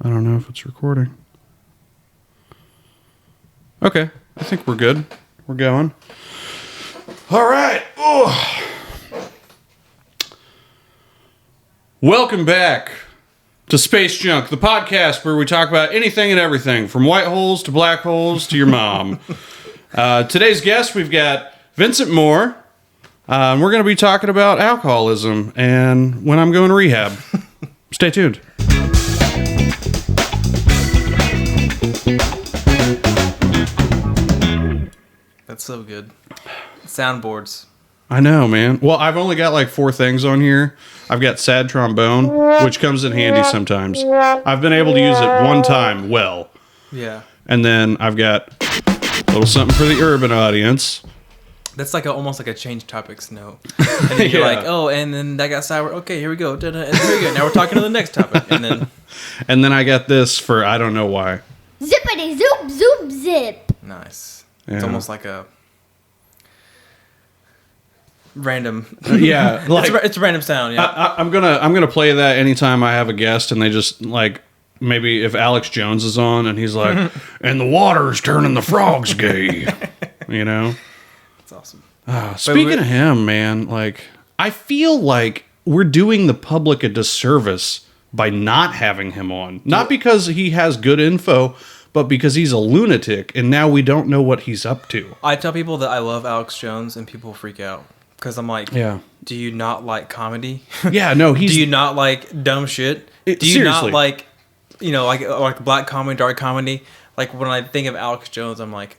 I don't know if it's recording. Okay, I think we're good. We're going. All right. Oh. Welcome back to Space Junk, the podcast where we talk about anything and everything, from white holes to black holes to your mom. Today's guest, we've got Vincent Moore. We're going to be talking about alcoholism and when I'm going to rehab. Stay tuned. That's so good. Soundboards. I know, man. Well, I've only got like 4 things on here. I've got sad trombone, which comes in handy sometimes. I've been able to use it one time well. Yeah. And then I've got a little something for the urban audience. That's like almost like a change topics note. And then you're like, oh, and then that got sour. Okay, here we go. Da-da, and here we go. Now we're talking to the next topic. And then I got this for I don't know why. Zippity zoop zoop zip. Nice. Yeah. It's almost like a random. Yeah, like it's a random sound. Yeah. I'm gonna play that anytime I have a guest, and they just like maybe if Alex Jones is on and he's like, and the water's turning the frogs gay, you know. That's awesome. Speaking of him, man, like I feel like we're doing the public a disservice by not having him on. Not because he has good info, but because he's a lunatic, and now we don't know what he's up to. I tell people that I love Alex Jones, and people freak out because I'm like, yeah. Do you not like comedy? Yeah, no, he's. Do you not like dumb shit? Do you seriously. not like, like black comedy, dark comedy? Like when I think of Alex Jones, I'm like,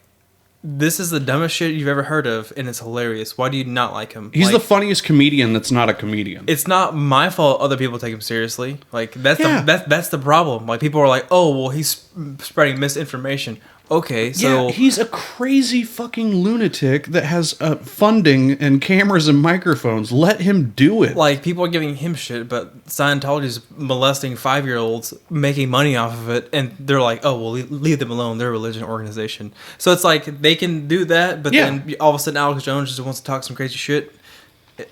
this is the dumbest shit you've ever heard of, and it's hilarious. Why do you not like him? He's like, the funniest comedian that's not a comedian. It's not my fault other people take him seriously. Like that's the problem. Like people are like, oh well, he's spreading misinformation. Okay, so yeah, he's a crazy fucking lunatic that has funding and cameras and microphones. Let him do it. Like people are giving him shit, but Scientology's molesting 5-year-olds, making money off of it, and they're like, "Oh, well, leave them alone. They're a religion organization." So it's like they can do that, but then all of a sudden Alex Jones just wants to talk some crazy shit.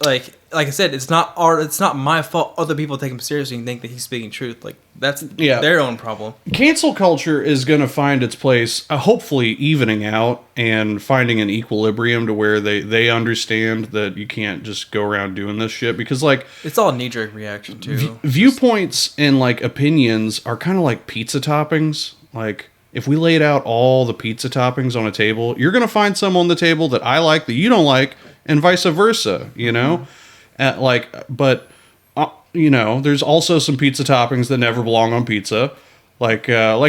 Like I said, it's not art. It's not my fault. Other people take him seriously and think that he's speaking truth. Like that's their own problem. Cancel culture is going to find its place, hopefully evening out and finding an equilibrium to where they understand that you can't just go around doing this shit because like it's all knee-jerk reaction too. Viewpoints and like opinions are kind of like pizza toppings. Like if we laid out all the pizza toppings on a table, you're going to find some on the table that I like that you don't like. And vice versa, you know? But there's also some pizza toppings that never belong on pizza. Like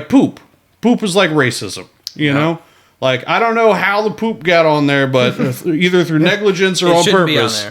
poop. Poop is like racism, you know? Like, I don't know how the poop got on there, but either through negligence or on purpose. Be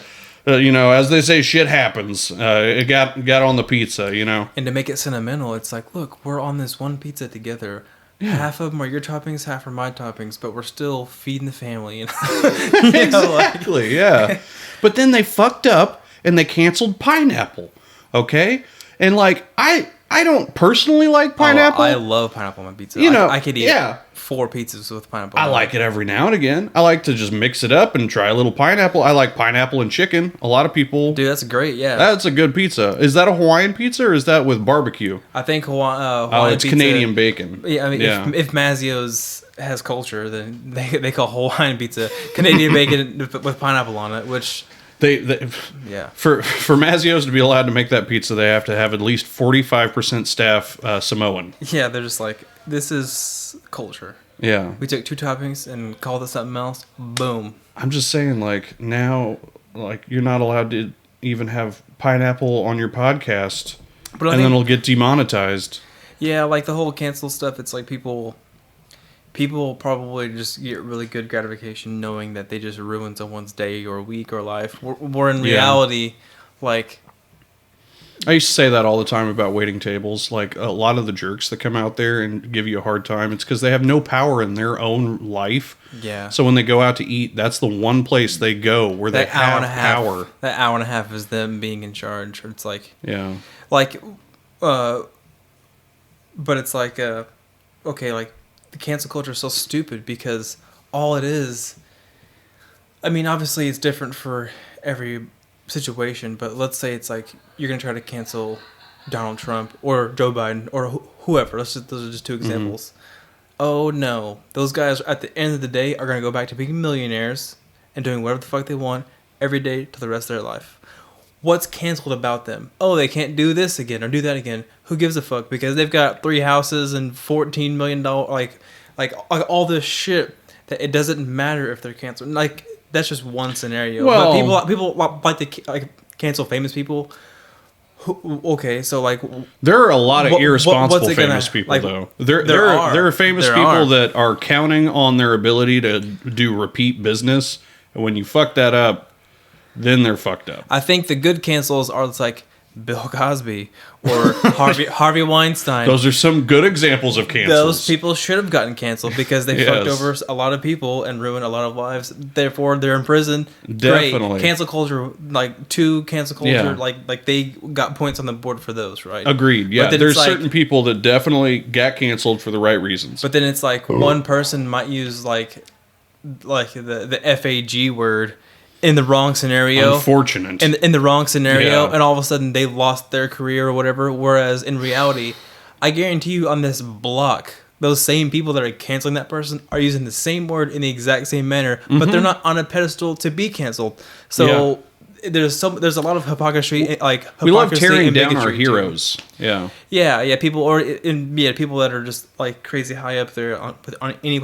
on there. As they say, shit happens. It got on the pizza, you know? And to make it sentimental, it's like, look, we're on this one pizza together. Yeah. Half of them are your toppings, half are my toppings, but we're still feeding the family. Exactly, yeah. But then they fucked up and they canceled pineapple, okay? And like, I don't personally like pineapple. I love pineapple on my pizza. I could eat 4 pizzas with pineapple. I like it every now and again. I like to just mix it up and try a little pineapple. I like pineapple and chicken. A lot of people... Dude, that's great, yeah. That's a good pizza. Is that a Hawaiian pizza or is that with barbecue? I think Hawaiian it's pizza, Canadian bacon. Yeah, I mean, if Mazzio's has culture, then they call Hawaiian pizza Canadian bacon with pineapple on it, which... For Mazzio's to be allowed to make that pizza, they have to have at least 45% staff Samoan. Yeah, they're just like, this is culture. Yeah. We took 2 toppings and called it something else. Boom. I'm just saying, like, now, like, you're not allowed to even have pineapple on your podcast, and then it'll get demonetized. Yeah, like the whole cancel stuff, it's like people probably just get really good gratification knowing that they just ruined someone's day or week or life. We're in reality, like... I used to say that all the time about waiting tables. Like, a lot of the jerks that come out there and give you a hard time, it's because they have no power in their own life. Yeah. So when they go out to eat, that's the one place they go where they have power. That hour and a half is them being in charge. It's like... Yeah. Like, but it's like, okay, like, the cancel culture is so stupid because all it is, I mean, obviously it's different for every situation, but let's say it's like you're going to try to cancel Donald Trump or Joe Biden or whoever. Those are just two examples. Oh no, those guys at the end of the day are gonna go back to being millionaires and doing whatever the fuck they want every day to the rest of their life. What's canceled about them? Oh, they can't do this again or do that again. Who gives a fuck? Because they've got 3 houses and $14 million, like all this shit that it doesn't matter if they're canceled. Like that's just one scenario. Well, but people like to cancel famous people. Okay, so like there are a lot of irresponsible what's it gonna- famous people like, though. There are. are famous There people are. that are counting on their ability to do repeat business, and when you fuck that up, then they're fucked up. I think the good cancels are like Bill Cosby or Harvey Weinstein. Those are some good examples of cancels. Those people should have gotten canceled because they fucked Yes. over a lot of people and ruined a lot of lives. Therefore, they're in prison. Definitely. Great. Cancel culture, like cancel culture, Yeah. like they got points on the board for those, right? Agreed. Yeah, But then there's it's like- certain people that definitely got canceled for the right reasons. But then it's like one person might use like the FAG word in the wrong scenario. Unfortunate. in the wrong scenario, Yeah. and all of a sudden they lost their career or whatever. Whereas in reality, I guarantee you on this block, those same people that are canceling that person are using the same word in the exact same manner, but they're not on a pedestal to be canceled. So there's a lot of hypocrisy, like we love hypocrisy tearing and down our bigotry, too. heroes. Yeah. Yeah, people people that are just like crazy high up there on any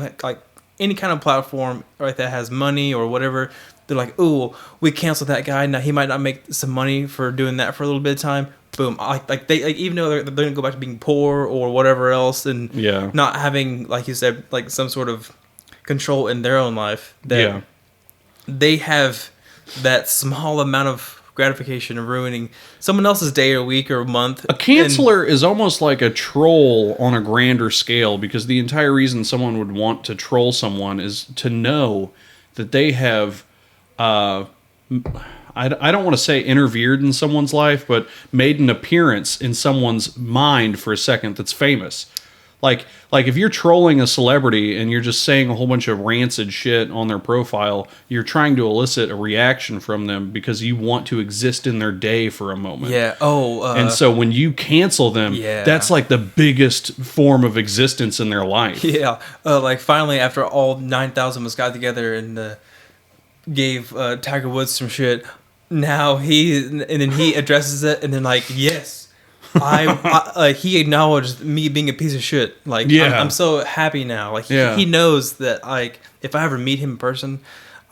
kind of platform, right, that has money or whatever. They're like, "Ooh, we canceled that guy. Now he might not make some money for doing that for a little bit of time." Boom! Even though they're going to go back to being poor or whatever else, and Yeah. not having, like you said, like some sort of control in their own life, that they have that small amount of gratification of ruining someone else's day or week or month. A canceller is almost like a troll on a grander scale, because the entire reason someone would want to troll someone is to know that they have, I don't want to say interfered in someone's life, but made an appearance in someone's mind for a second that's famous. Like if you're trolling a celebrity and you're just saying a whole bunch of rancid shit on their profile, you're trying to elicit a reaction from them because you want to exist in their day for a moment. Yeah. And so when you cancel them, Yeah. that's like the biggest form of existence in their life. Yeah, like finally after all 9,000 of us got together and gave Tiger Woods some shit, now he addresses it and then like, yes, he acknowledged me being a piece of shit. Like, Yeah. I'm so happy now. Like Yeah. he knows that like if I ever meet him in person,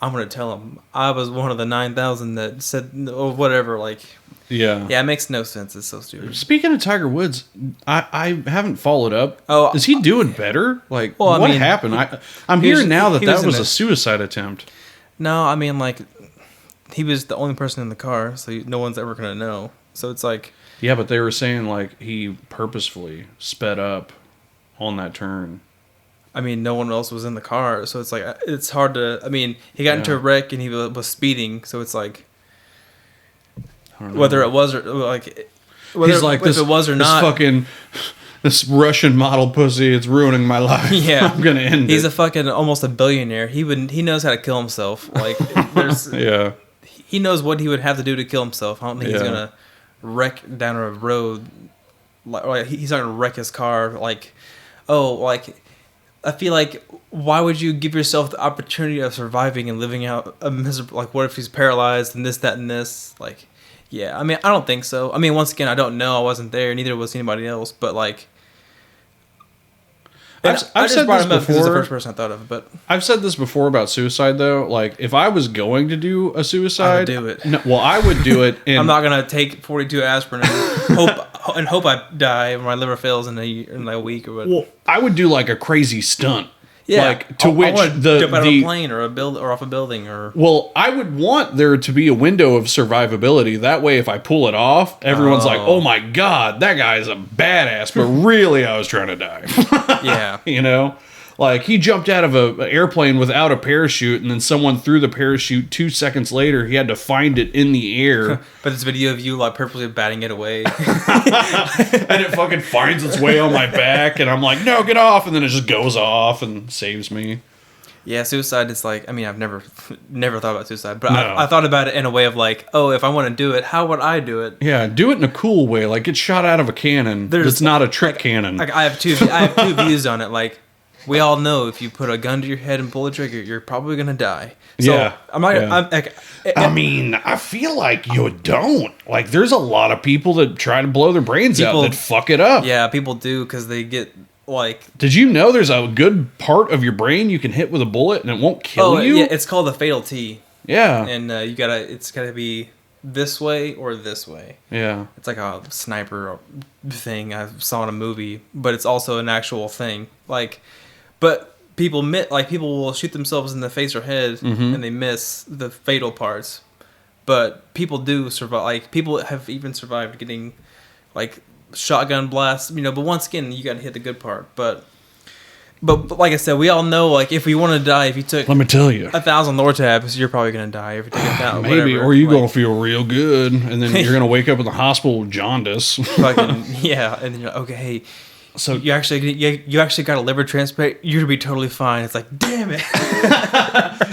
I'm gonna tell him I was one of the 9,000 that said or whatever. Like, Yeah. yeah, it makes no sense. It's so stupid. Speaking of Tiger Woods, I haven't followed up. Oh, is he doing better? Like, Well, I what mean, happened? I'm he was- hearing now that he was that in was a- a suicide attempt. No, I mean like he was the only person in the car, so no one's ever gonna know. So it's like. Yeah, but they were saying like he purposefully sped up on that turn. I mean, no one else was in the car, so it's like it's hard to. I mean, he got into a wreck and he was speeding, so it's like I don't know. whether it was or like whether He's like if this, it was or this not. fucking this Russian model pussy. It's ruining my life. Yeah, I'm gonna end He's it. a fucking almost a billionaire. He knows how to kill himself. Like there's Yeah. he knows what he would have to do to kill himself. I don't think he's Yeah. gonna wreck down a road. Like he's not gonna wreck his car. Like, oh, like I feel like why would you give yourself the opportunity of surviving and living out a miserable? Like, what if he's paralyzed and this, that, and this? Like, yeah. I mean, I don't think so. I mean, once again, I don't know. I wasn't there. Neither was anybody else. But like. I've I just said brought this him up because he's the before. first person I thought of, but I've said this before about suicide, though. Like, if I was going to do a suicide, do it. No, well, I would do it. And I'm not gonna take 42 aspirin and hope I die or my liver fails in a week or whatever. Well, I would do like a crazy stunt. Yeah, Like to I which wanna the jump out of a plane or or off a building or. well, I would want there to be a window of survivability. That way, if I pull it off, everyone's like, "Oh my god, that guy is a badass." But really, I was trying to die. Yeah. You know, like he jumped out of an airplane without a parachute, and then someone threw the parachute 2 seconds later. He had to find it in the air, But this video of you like purposely batting it away. and it fucking finds its way on my back, and I'm like, "No, get off!" And then it just goes off and saves me. Yeah, suicide is like, I mean, I've never thought about suicide, but No. I thought about it in a way of like, oh, if I want to do it, how would I do it? Yeah, do it in a cool way. Like, get shot out of a cannon. It's not a trick cannon. Like, I have two views on it. Like, we all know if you put a gun to your head and pull the trigger, you're probably gonna die. So Yeah, I'm not. yeah. I'm like, I mean, I feel like you don't. Like, there's a lot of people that try to blow their brains out that fuck it up. yeah, people do because they get like. Did you know there's a good part of your brain you can hit with a bullet and it won't kill you? Yeah, it's called the fatal T, Yeah. and it's gotta be this way or this way. Yeah. It's like a sniper thing I saw in a movie, but it's also an actual thing. Like, but people will shoot themselves in the face or head and they miss the fatal parts. But people do survive. Like, people have even survived getting like shotgun blasts. But once again, you got to hit the good part. But like I said, we all know, like, if we want to die, if you took Let me tell you. 1,000 Lortabs, you're probably gonna die. If you take 1,000, Maybe, whatever, or you like, gonna feel real good, and then you're gonna wake up in the hospital with jaundice. fucking yeah, and then you're like, okay, hey, So you actually got a liver transplant. You're gonna be totally fine. It's like, damn it.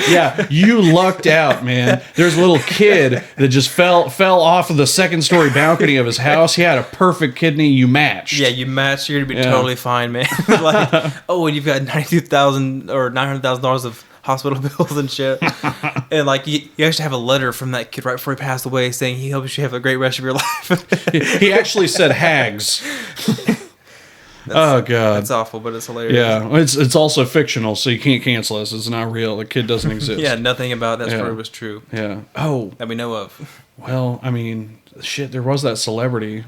yeah, you lucked out, man. There's a little kid that just fell off of the second story balcony of his house. He had a perfect kidney. You matched. Yeah, you match. You're gonna be Yeah. totally fine, man. Like, oh, and you've got $92,000 or $900,000 of hospital bills and shit. And like, you actually have a letter from that kid right before he passed away saying he hopes you have a great rest of your life. He actually said hags. Oh god. That's awful, but it's hilarious. Yeah, it's also fictional, so you can't cancel this. It's not real. The kid doesn't exist. Yeah, nothing about that Yeah. story was true Yeah. Oh, that we know of. well, I mean, shit, there was that celebrity.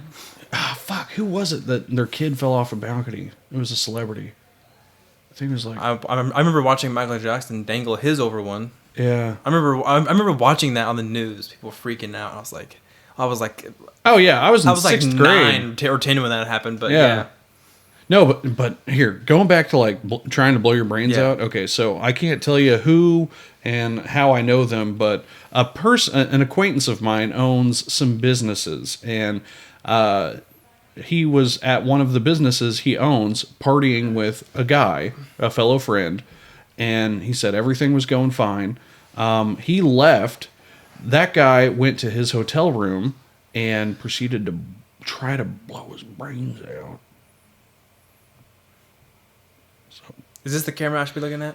Ah, fuck, who was it that their kid fell off a balcony? It was a celebrity. I think it was like, I remember watching Michael Jackson dangle his over one. yeah. I remember watching that on the news. People freaking out. I was like, Oh yeah, I was in I was like sixth grade. 9 or 10 when that happened. But Yeah. yeah. No, but here, going back to like trying to blow your brains Yeah. out. Okay, so I can't tell you who and how I know them, but an acquaintance of mine owns some businesses, and he was at one of the businesses he owns partying with a fellow friend, and he said everything was going fine. He left. That guy went to his hotel room and proceeded to try to blow his brains out. Is this the camera I should be looking at?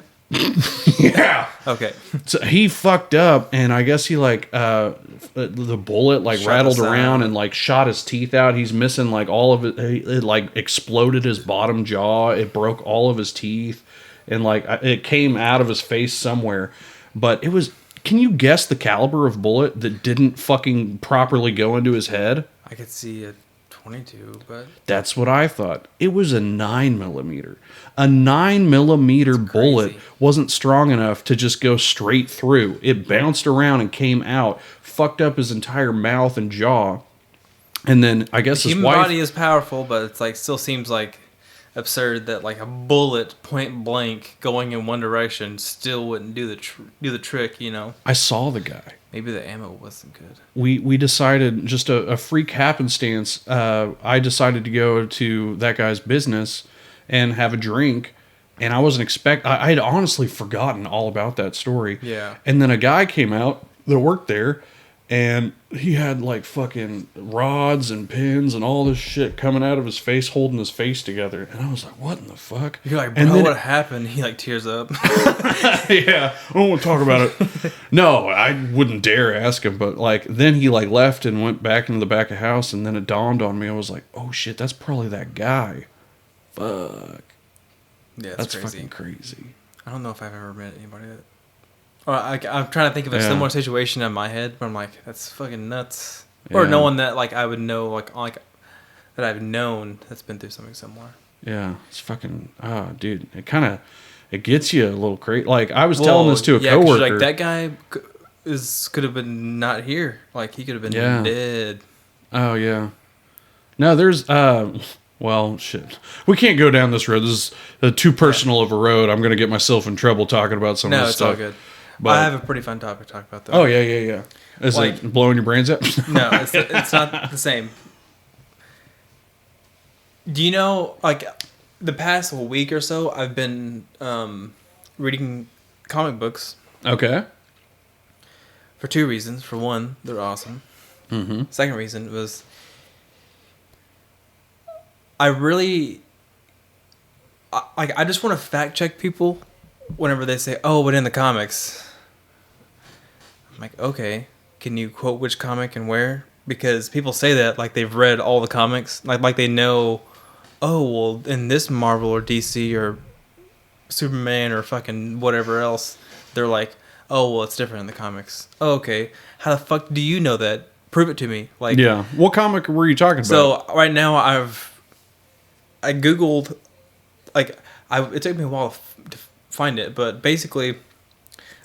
Yeah. Okay. So he fucked up, and I guess he like the bullet like Shot rattled the sound. around and like shot his teeth out. He's missing like all of it. It like exploded his bottom jaw. It broke all of his teeth, and like it came out of his face somewhere. But it was. Can you guess the caliber of bullet that didn't fucking properly go into his head? I could see a 22, but That's what I thought. It was a 9mm. A 9mm bullet crazy. wasn't strong enough to just go straight through. It bounced around and came out, fucked up his entire mouth and jaw. And then I guess the his human wife. body is powerful, but it's like still seems like absurd that like a bullet point blank going in one direction still wouldn't do the trick. I saw the guy. Maybe the ammo wasn't good. We decided, just a freak happenstance, I decided to go to that guy's business and have a drink, and I wasn't I had honestly forgotten all about that story. Yeah. And then a guy came out that worked there, and he had like fucking rods and pins and all this shit coming out of his face, holding his face together. And I was like, what in the fuck? You're like, And bro, then- what happened? He like tears up. yeah, I don't want to talk about it. No, I wouldn't dare ask him. But like, then he like left and went back into the back of the house, and then it dawned on me. I was like, oh shit, that's probably that guy. Fuck, Yeah, that's crazy. fucking crazy. I don't know if I've ever met anybody that. Or I'm trying to think of a Yeah. similar situation in my head, but I'm like, that's fucking nuts. Or Yeah. no one that like I would know like that I've known that's been through something similar. Yeah, it's fucking. Dude, it gets you a little crazy. Like I was telling this to a 'cause you're coworker. like that guy could have been not here. Like he could have been Yeah. dead. Oh yeah. No, there's well, shit. We can't go down this road. This is too personal of a road. I'm gonna get myself in trouble talking about some of No, this it's stuff. all good. But- I have a pretty fun topic to talk about though. Oh yeah. Is Like- it blowing your brains out? No, it's not the same. Do you know, like, the past week or so, I've been reading comic books Okay. for two reasons. For one, they're awesome. Mm-hmm. Second reason was I really I just want to fact check people whenever they say, "Oh, but in the comics." I'm like, "Okay, can you quote which comic and where?" Because people say that like they've read all the comics, like they know, "Oh, well, in this Marvel or DC or Superman or fucking whatever else, they're like, oh, well, it's different in the comics." Oh, okay. How the fuck do you know that? Prove it to me. Like, Yeah. What comic were you talking about? so right now I Googled, like, it took me a while to find it, but basically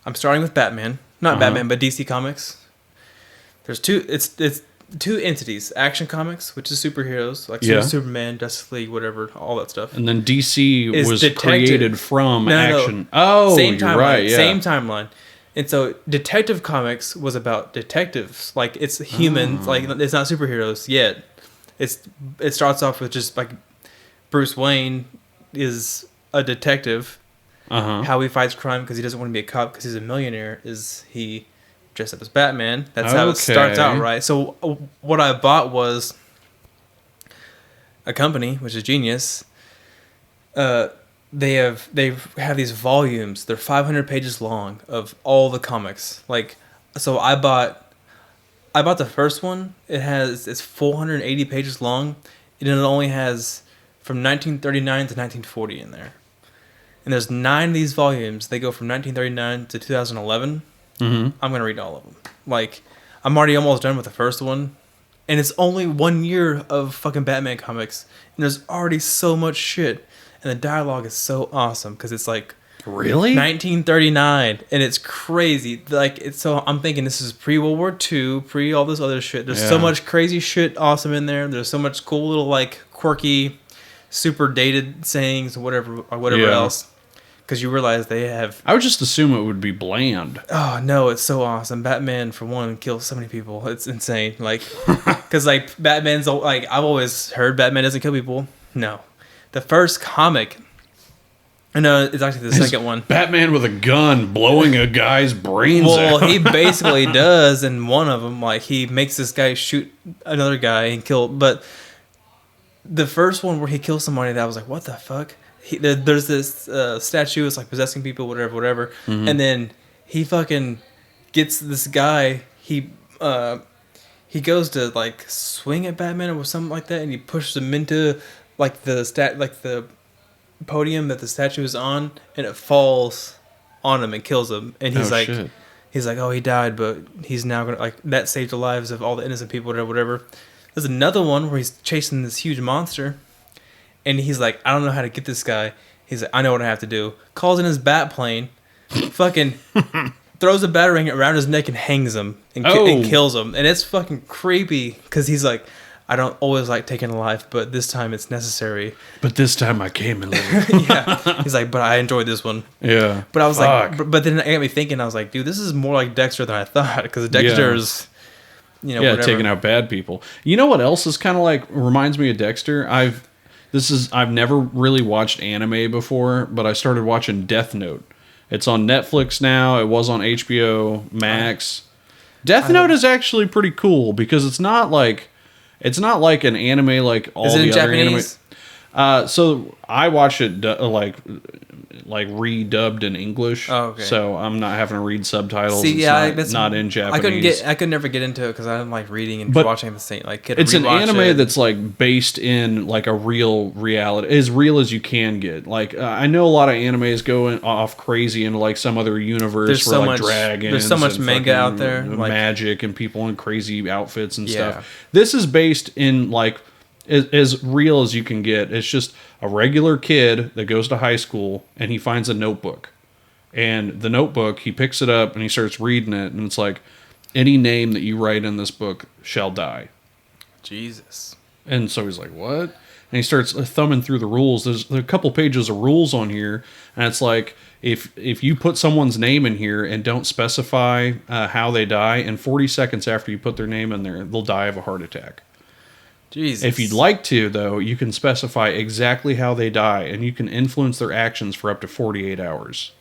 I'm starting with Batman. Not Batman, but DC Comics. There's it's two entities. Action Comics, which is superheroes, like Superman, Justice League, whatever, all that stuff. And then DC Is was detective. created from No. action. Oh, Same you're timeline. right. Yeah. Same timeline. And so Detective Comics was about detectives. Like, it's humans. Like, it's not superheroes yet. It starts off with just like Bruce Wayne is a detective. How he fights crime because he doesn't want to be a cop because he's a millionaire is he dressed up as Batman. That's how it starts out, right? So what I bought was a company, which is Genius. They have these volumes. They're 500 pages long of all the comics. Like, so I bought the first one. It's 480 pages long, and it only has from 1939 to 1940 in there. And there's 9 of these volumes. They go from 1939 to 2011. I'm gonna read all of them. Like, I'm already almost done with the first one, and it's only 1 year of fucking Batman comics, and there's already so much shit. And the dialogue is so awesome because it's like Really? 1939, and it's crazy. Like, it's so I'm thinking this is pre World War II, pre all this other shit. There's so much crazy shit awesome in there. There's so much cool little like quirky, super dated sayings or whatever else. Because you realize they have. I would just assume it would be bland. Oh no, it's so awesome. Batman, for one, kills so many people. It's insane. Like, because like Batman's like I've always heard Batman doesn't kill people. No, the first comic. No, it's actually the second one. Batman with a gun blowing a guy's brains out. Well, he basically does in one of them. Like, he makes this guy shoot another guy and kill. But the first one where he kills somebody, that was like, what the fuck? There's this statue. It's like possessing people, whatever. Mm-hmm. And then he fucking gets this guy. He goes to like swing at Batman or something like that, and he pushes him into like the podium that the statue is on, and it falls on him and kills him. And he's he's like, oh, he died, but he's now gonna like that saved the lives of all the innocent people or whatever. There's another one where he's chasing this huge monster, and he's like, I don't know how to get this guy. He's like, I know what I have to do. Calls in his bat plane, fucking throws a batarang around his neck and hangs him and kills him. And it's fucking creepy because he's like, I don't always like taking a life, but this time it's necessary. But this time I came and lived. Yeah. He's like, but I enjoyed this one. Yeah. But I was like, but then it got me thinking, I was like, dude, this is more like Dexter than I thought. Because Dexter's, whatever. Taking out bad people. You know what else is kind of like, reminds me of Dexter? I've never really watched anime before, but I started watching Death Note. It's on Netflix now. It was on HBO Max. Death Note is actually pretty cool because it's not like an anime like all the other Japanese? anime. So I watched it like redubbed in English. Oh, okay. So I'm not having to read subtitles. See, it's not in Japanese. I could never get into it because I don't like reading and But watching the same. Like, it's an anime that's like based in like a real reality, as real as you can get. Like I know a lot of animes go off crazy into like some other universe There's where so like much dragons. There's so much and manga out fucking there, like magic and people in crazy outfits and Yeah. stuff. This is based in like as real as you can get. It's just a regular kid that goes to high school and he finds a notebook. And the notebook, he picks it up and he starts reading it, and it's like, any name that you write in this book shall die. Jesus. And so he's like, what? And he starts thumbing through the rules. There's a couple pages of rules on here, and it's like, if you put someone's name in here and don't specify how they die, and 40 seconds after you put their name in there, they'll die of a heart attack. Jesus. If you'd like to, though, you can specify exactly how they die, and you can influence their actions for up to 48 hours.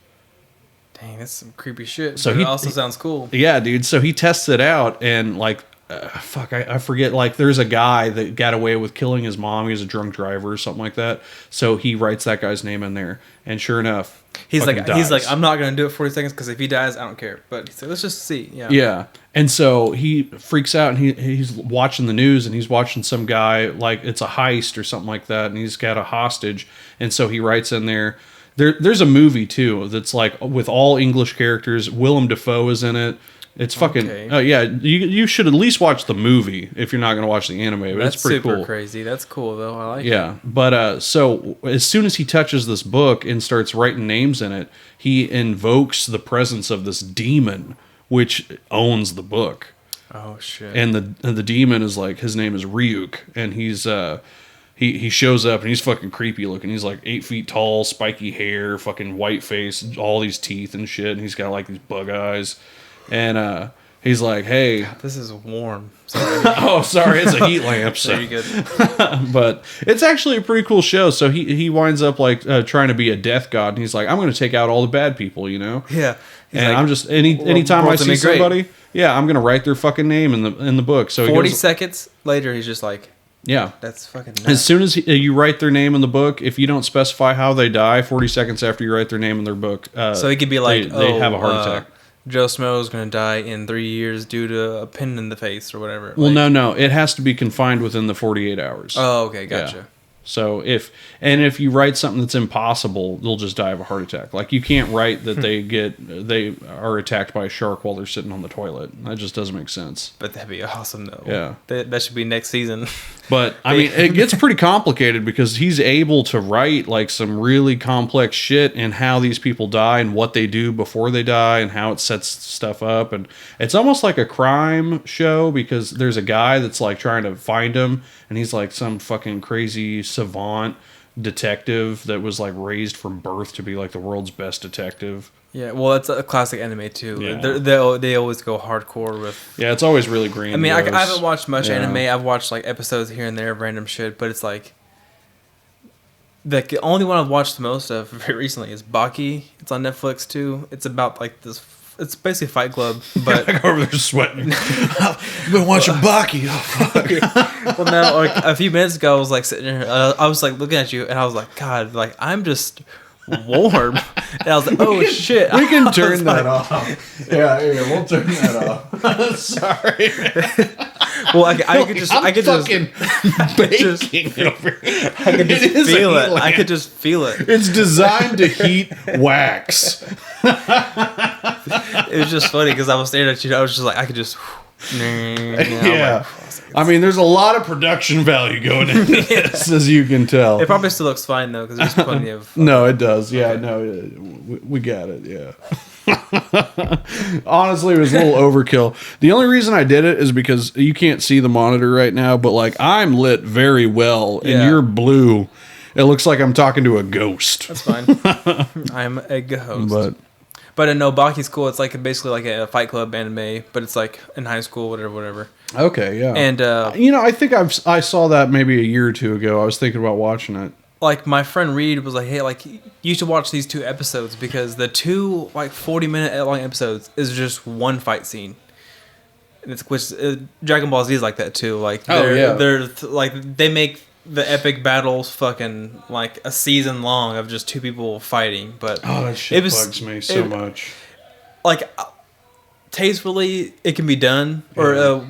Dang, that's some creepy shit. So So he- it also sounds cool. Yeah, dude. So he tests it out, and like, I forget. Like, there's a guy that got away with killing his mom. He was a drunk driver or something like that. So he writes that guy's name in there, and sure enough, He's fucking like, dies. I'm not gonna do it 40 seconds because if he dies, I don't care. But he's like, let's just see. Yeah. Yeah. And so he freaks out, and he's watching the news, and he's watching some guy, like it's a heist or something like that, and he's got a hostage. And so he writes in there. There's a movie too that's like with all English characters. Willem Dafoe is in it. It's fucking Okay. yeah. You should at least watch the movie if you're not going to watch the anime. But That's it's pretty super cool. crazy. That's cool though. I like it. Yeah, but so as soon as he touches this book and starts writing names in it, he invokes the presence of this demon, which owns the book. Oh shit. And the demon is like, his name is Ryuk, and he's he shows up and he's fucking creepy looking. He's like 8 feet tall, spiky hair, fucking white face, all these teeth and shit, and he's got like these bug eyes, and he's like, hey. This is warm. Sorry. Oh, sorry, it's a heat lamp. So. Very good. But it's actually a pretty cool show. So he winds up like trying to be a death god, and he's like, I'm going to take out all the bad people, you know. Yeah. He's And like, I'm just anytime I world's see gonna be great. somebody, yeah, I'm going to write their fucking name in the book. So he 40 goes, seconds later, he's just like, yeah. that's fucking As nuts. soon as you write their name in the book, if you don't specify how they die, 40 seconds after you write their name in their book, So he could be like, they have a heart attack. Joe Smo is going to die in 3 years due to a pin in the face or whatever. Well, Like- no, it has to be confined within the 48 hours. Oh, okay, gotcha. Yeah. So if you write something that's impossible, they'll just die of a heart attack. Like you can't write that they are attacked by a shark while they're sitting on the toilet. That just doesn't make sense. But that'd be awesome, though. Yeah. That should be next season. But I mean, it gets pretty complicated because he's able to write like some really complex shit and how these people die and what they do before they die and how it sets stuff up. And it's almost like a crime show because there's a guy that's like trying to find him, and he's like some fucking crazy savant detective that was like raised from birth to be like the world's best detective. Yeah, well, it's a classic anime, too. Yeah. They always go hardcore with... Yeah, it's always really green. I mean, I haven't watched much Yeah. anime. I've watched, like, episodes here and there of random shit, but it's like... The only one I've watched the most of very recently is Baki. It's on Netflix, too. It's about, like, this... It's basically Fight Club, but... over there sweating. I've been watching Baki. Oh, fuck. Well, now, like, a few minutes ago, I was, like, sitting here... I was, like, looking at you, and I was like, God, like, I'm just... warm, and I was like, "Oh shit!" We can I was turn that like- off. Yeah, we'll turn that off. Sorry. Well, I could just, I could just, baking over here. I could just It is a feel heat it. I lamp. could just feel it. It's designed to heat wax. It was just funny because I was staring at you. I was just like, I could just. Yeah. I mean, there's a lot of production value going into this, as you can tell. It probably still looks fine though, because there's plenty of. No, it does. Yeah, no, we got it. Yeah. Honestly, it was a little overkill. The only reason I did it is because you can't see the monitor right now, but like I'm lit very well, and Yeah. you're blue. It looks like I'm talking to a ghost. That's fine. I'm a ghost. But But no, Baki's cool. It's like basically like a Fight Club anime, but it's like in high school, whatever. okay, yeah. And you know, I think I saw that maybe a year or two ago. I was thinking about watching it. like my friend Reed was like, "Hey, like you should watch these 2 episodes because the 2 like 40-minute long episodes is just one fight scene." And it's which Dragon Ball Z is like that too. Like they're like they make the epic battles fucking like a season long of just 2 people fighting. But Oh, that shit it was- bugs me so it- much. like tastefully it can be done, or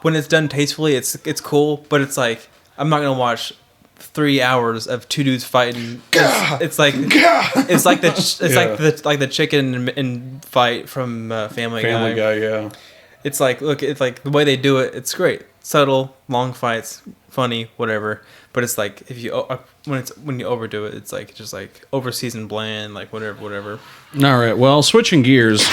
when it's done tastefully, it's cool. But it's like I'm not gonna watch 3 hours of 2 dudes fighting. It's like it's like the chicken and fight from Family Family Guy, yeah. It's like it's like the way they do it. It's great, subtle, long fights, funny, whatever. But it's like if you when you overdo it, it's like just like overseasoned, bland, like whatever. All right. Well, switching gears.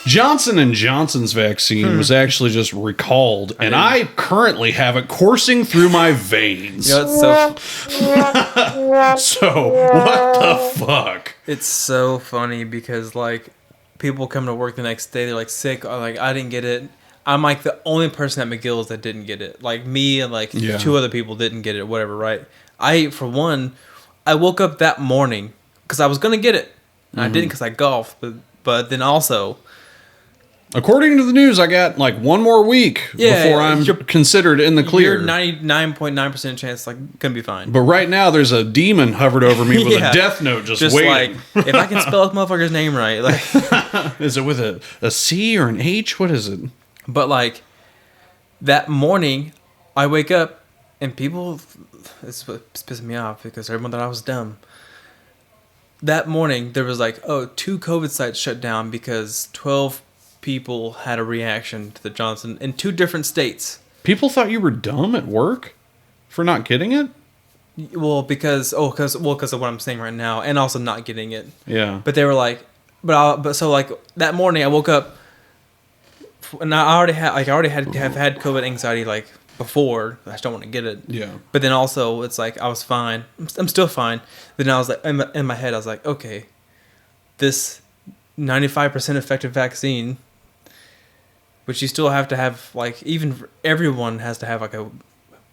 Johnson & Johnson's vaccine was actually just recalled, and I currently have it coursing through my veins. You know, it's so So, what the fuck? it's so funny because like people come to work the next day, they're like sick, or like I didn't get it. I'm like the only person at McGill's that didn't get it. Like me and like Yeah. 2 other people didn't get it, whatever, right? I, for one, I woke up that morning because I was gonna get it. And I didn't because I golf, but then also, According to the news, I got like one more week before I'm considered in the clear. You're 99.9% chance like gonna be fine. But right now, there's a demon hovered over me with a death note just waiting. Like, if I can spell this motherfucker's name right, like, is it with a C or an H? What is it? But like that morning, I wake up and people, it's what's pissing me off because everyone thought I was dumb. That morning, there was like, 2 COVID sites shut down because 12 people had a reaction to the Johnson in 2 different states. People thought you were dumb at work for not getting it? Well, because of what I'm saying right now, and also not getting it. Yeah. But they were like, so like that morning I woke up, and I already had COVID anxiety like before. I just don't want to get it. Yeah. But then also it's like I was fine. I'm still fine. Then I was like in my head I was like, okay, this 95% effective vaccine, which you still have to have, like, even everyone has to have like a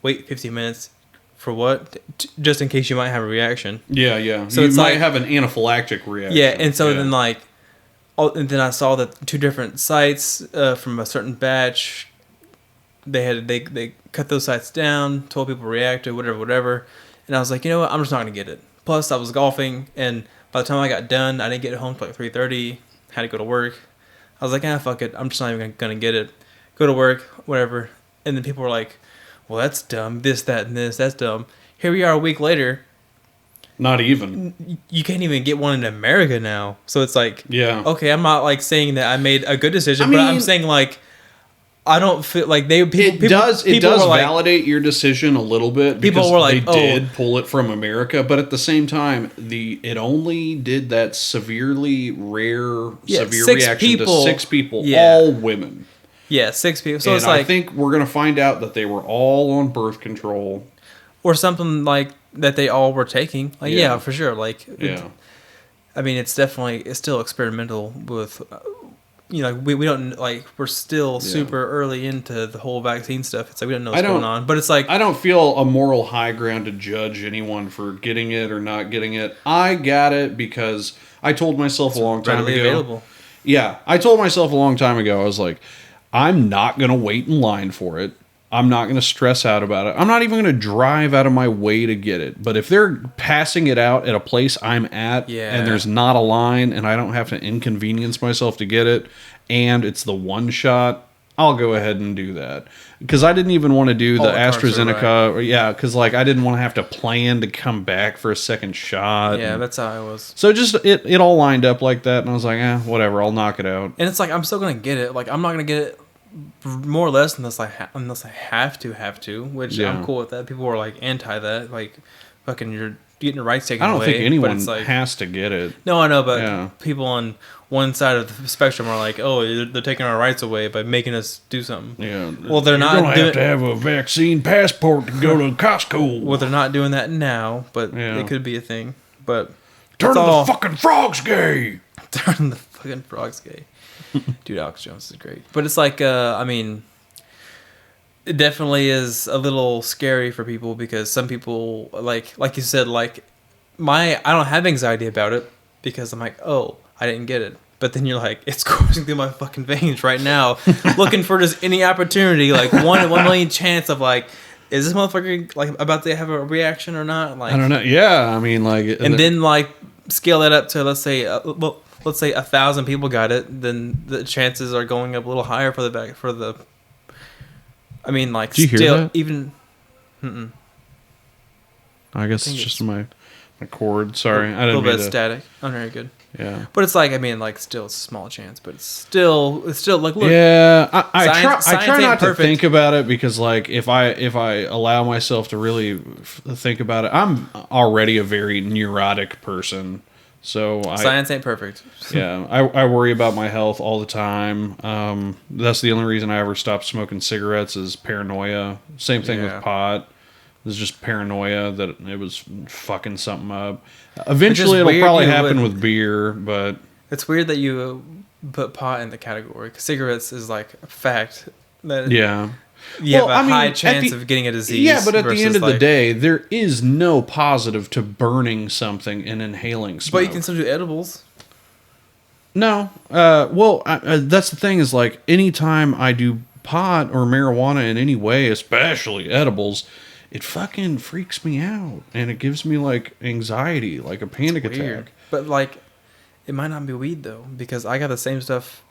wait 15 minutes for what? Just in case you might have a reaction. Yeah, yeah. So you it's might like, have an anaphylactic reaction. Yeah, and so then like, and then I saw that 2 different sites from a certain batch, they cut those sites down, told people reacted, whatever, and I was like, you know what, I'm just not gonna get it. Plus, I was golfing, and by the time I got done, I didn't get home till like 3:30. Had to go to work. I was like, fuck it. I'm just not even gonna get it. Go to work, whatever. And then people were like, well, that's dumb. This, that, and this. That's dumb. Here we are a week later. Not even. You can't even get one in America now. So it's like, yeah. Okay, I'm not like saying that I made a good decision, but I'm saying like, I don't feel like people does like, validate your decision a little bit. People were like, they did pull it from America, but at the same time, it only did that severely rare severe reaction to 6 people, all women. Yeah, 6 people. So and it's like, I think we're gonna find out that they were all on birth control or something like that. They all were taking. Like, yeah for sure. Like, yeah. I mean, it's still experimental with. We don't, like, we're still super early into the whole vaccine stuff. It's like we don't know what's going on. But it's like, I don't feel a moral high ground to judge anyone for getting it or not getting it. I got it because I told myself a long time ago. Available. Yeah, I told myself a long time ago, I was like, I'm not going to wait in line for it. I'm not going to stress out about it. I'm not even going to drive out of my way to get it. But if they're passing it out at a place I'm at and there's not a line and I don't have to inconvenience myself to get it and it's the one shot, I'll go ahead and do that. Because I didn't even want to do the AstraZeneca. Right. Yeah, because like I didn't want to have to plan to come back for a second shot. Yeah, that's how I was. So just it all lined up like that and I was like, whatever, I'll knock it out. And it's like I'm still going to get it. Like I'm not going to get it more or less unless I have to, which I'm cool with that. People were like anti that, like fucking you're getting your rights taken away. I don't think anyone like, has to get it. No, I know, but people on one side of the spectrum are like, they're taking our rights away by making us do something. Yeah. Well, they're not going to have to have a vaccine passport to go to Costco. Well, they're not doing that now, but it could be a thing. But turn the fucking frogs gay. Turn the fucking frogs gay. Dude, Alex Jones is great. But it's like, I mean, it definitely is a little scary for people because some people, like you said, like, I don't have anxiety about it because I'm like, I didn't get it. But then you're like, it's coursing through my fucking veins right now, looking for just any opportunity, like 1 in 1 million chance of like, is this motherfucker like about to have a reaction or not? Like, I don't know. Yeah, I mean, like, and then like scale that up to let's say 1,000 people got it, then the chances are going up a little higher for the. I mean, like, do you still hear that? even. I guess it's just my cord. Sorry, I didn't. A little bit of static. I'm very good. Yeah, but it's like, I mean, like, still it's a small chance, but it's still like, look. Yeah, I try not perfect. to think about it because like if I allow myself to really think about it, I'm already a very neurotic person. So science ain't perfect. Yeah, I worry about my health all the time. That's the only reason I ever stopped smoking cigarettes is paranoia. Same thing with pot. It was just paranoia that it was fucking something up. Eventually, it'll probably happen with beer, but it's weird that you put pot in the category because cigarettes is like a fact that you have a high chance of getting a disease. Yeah, but at the end of the day, there is no positive to burning something and inhaling smoke. But you can still do edibles. No. Well, that's the thing is like anytime I do pot or marijuana in any way, especially edibles, it fucking freaks me out and it gives me like anxiety, like a panic attack. But like, it might not be weed though, because I got the same stuff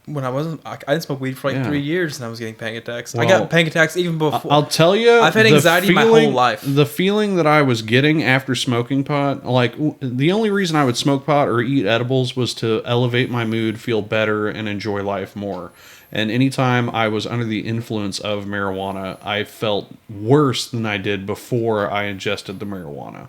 when I wasn't. I didn't smoke weed for like 3 years, and I was getting panic attacks. I got panic attacks even before. I'll tell you, I've had anxiety my whole life. The feeling that I was getting after smoking pot, like the only reason I would smoke pot or eat edibles was to elevate my mood, feel better, and enjoy life more. And anytime I was under the influence of marijuana, I felt worse than I did before I ingested the marijuana.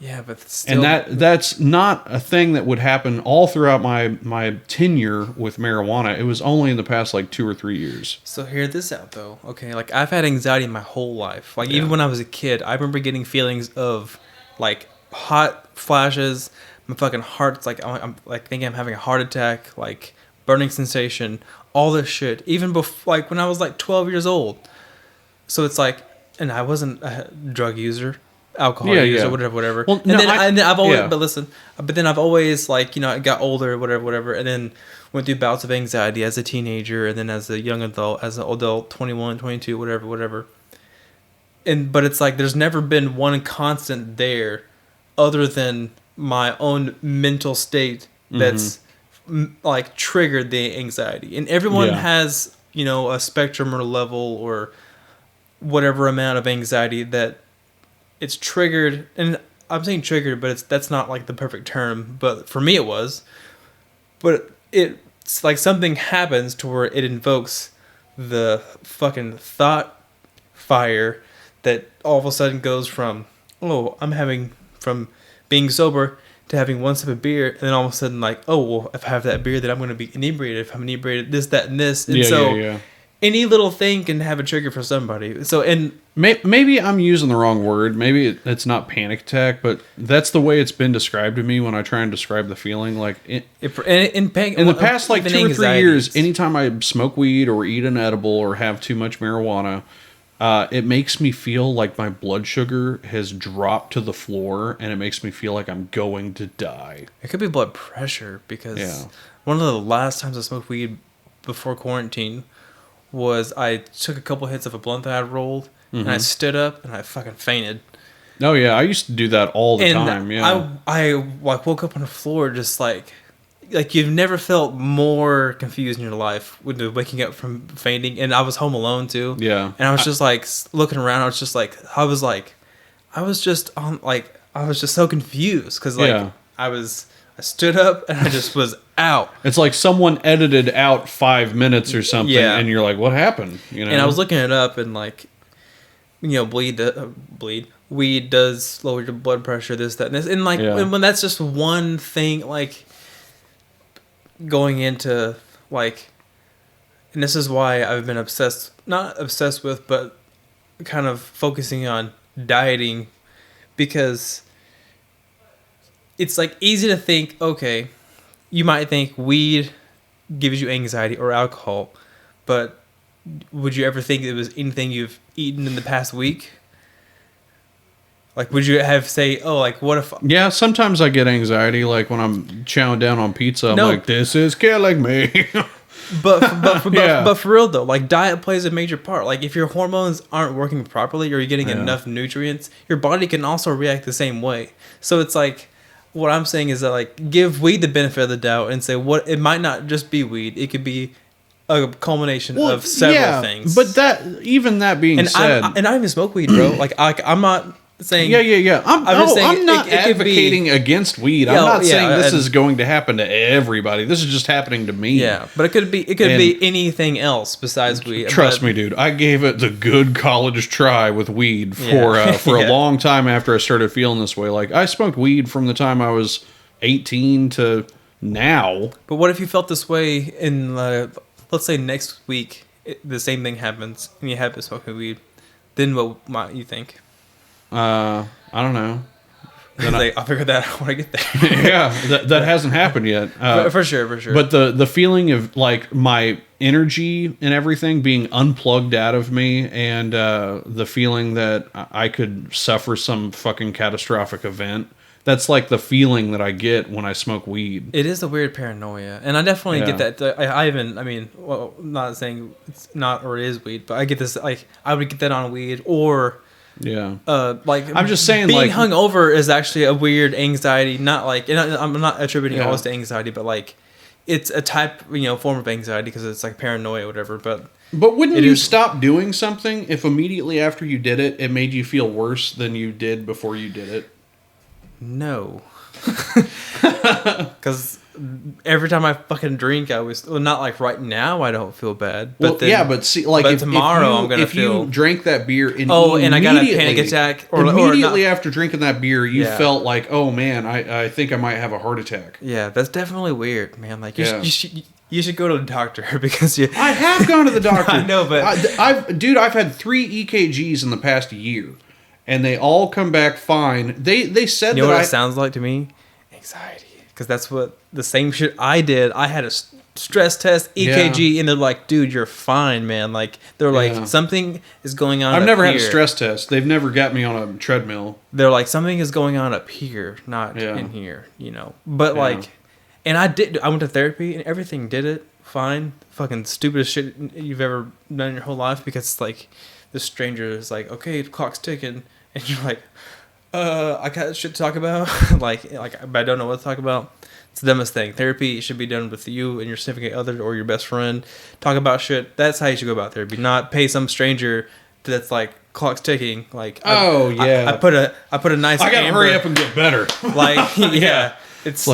Yeah, but still, and that's not a thing that would happen all throughout my tenure with marijuana. It was only in the past like 2 or 3 years. So hear this out though. Okay, like I've had anxiety my whole life. Like even when I was a kid, I remember getting feelings of like hot flashes. My fucking heart's like I'm like thinking I'm having a heart attack. Like burning sensation, all this shit. Even before, like when I was like 12 years old. So it's like, and I wasn't a drug user. Alcohol use or whatever. Well, and then I've always, but then I've always like, you know, I got older, whatever, and then went through bouts of anxiety as a teenager, and then as a young adult, as an adult, 21, 22, whatever. But it's like there's never been one constant there, other than my own mental state that's like triggered the anxiety, and everyone has, you know, a spectrum or level or whatever amount of anxiety that it's triggered. And I'm saying triggered, but that's not like the perfect term, but for me it was. But it's like something happens to where it invokes the fucking thought fire that all of a sudden goes from, from being sober to having one sip of beer, and then all of a sudden like, oh, well, if I have that beer, then I'm going to be inebriated. If I'm inebriated, this, that, and this. And any little thing can have a trigger for somebody. So, and maybe I'm using the wrong word. Maybe it's not panic attack, but that's the way it's been described to me when I try and describe the feeling. Like in the past, like 2 or 3 years, anytime I smoke weed or eat an edible or have too much marijuana, it makes me feel like my blood sugar has dropped to the floor, and it makes me feel like I'm going to die. It could be blood pressure, because one of the last times I smoked weed before quarantine was I took a couple hits of a blunt that I rolled, and I stood up and I fucking fainted. Oh yeah, I used to do that all the time. Yeah, I like woke up on the floor just like you've never felt more confused in your life with waking up from fainting. And I was home alone too. Yeah, and I was just like looking around. I was just so confused because I stood up and I just was out. It's like someone edited out 5 minutes or something, and you're like, "What happened?" You know. And I was looking it up, and like, you know, weed does lower your blood pressure, this, that, and this, and like when that's just one thing, like going into like, and this is why I've been not obsessed with, but kind of focusing on dieting, because it's like easy to think, okay, you might think weed gives you anxiety or alcohol, but would you ever think it was anything you've eaten in the past week? Like, would you have say, oh, like, what if... Yeah, sometimes I get anxiety, like when I'm chowing down on pizza, I'm like, this is killing me. But for real though, like diet plays a major part. Like if your hormones aren't working properly or you're getting enough nutrients, your body can also react the same way. So it's like, what I'm saying is that like give weed the benefit of the doubt and say what it might not just be weed. It could be a culmination of several things. But that being said, I don't even smoke weed, bro. Like I'm not saying I'm not advocating against weed. I'm not saying this is going to happen to everybody. This is just happening to me. Yeah, but it could be anything else besides weed. Trust me, dude. I gave it the good college try with weed for a long time after I started feeling this way. Like I smoked weed from the time I was 18 to now. But what if you felt this way in let's say next week the same thing happens and you have been smoking weed? Then what might you think? I don't know. I'll figure that out when I get there. Yeah, that hasn't happened yet. For sure. But the feeling of like my energy and everything being unplugged out of me, and the feeling that I could suffer some fucking catastrophic event. That's like the feeling that I get when I smoke weed. It is a weird paranoia, and I definitely Yeah. get that. I mean, well, not saying it's not or it is weed, but I get this. Like, I would get that on weed, or Yeah. like I'm just saying, being like- hungover is actually a weird anxiety. Not like, and I'm not attributing all Yeah. this to anxiety, but like, it's a type, form of anxiety because it's like paranoia, or whatever. But But wouldn't It you is- stop doing something if immediately after you did it, it made you feel worse than you did before you did it? no, because every time I fucking drink, not like right now. I don't feel bad. But Well, then, yeah, but see, like but if tomorrow I'm gonna if feel. you drank that beer and And I got a panic immediately- attack, or immediately not, after drinking that beer, you Yeah. felt like, oh man, I think I might have a heart attack. yeah, that's definitely weird, man. Like Yeah. you should go to the doctor because you. I have gone to the doctor. I know, but- I've had 3 EKGs in the past year, and they all come back fine. They said You know that what it sounds like to me? Anxiety. Because that's what the same shit I did. I had a stress test, EKG, and they're like, dude, you're fine, man. Like, they're Yeah. like, something is going on I've up never had a here. stress test. They've never got me on a treadmill. They're like, something is going on up here, not Yeah. in here, But Yeah. like, and I went to therapy and everything did it fine. Fucking stupidest shit you've ever done in your whole life, because it's like, the stranger is like, okay, the clock's ticking. And you're like, I got shit to talk about. like, but I don't know what to talk about. It's the dumbest thing. Therapy should be done with you and your significant other or your best friend. Talk about shit. That's how you should go about therapy. Not pay some stranger that's like, clock's ticking. Like, Oh, yeah. I put a nice. I gotta amber- hurry up and get better. Like, yeah, it's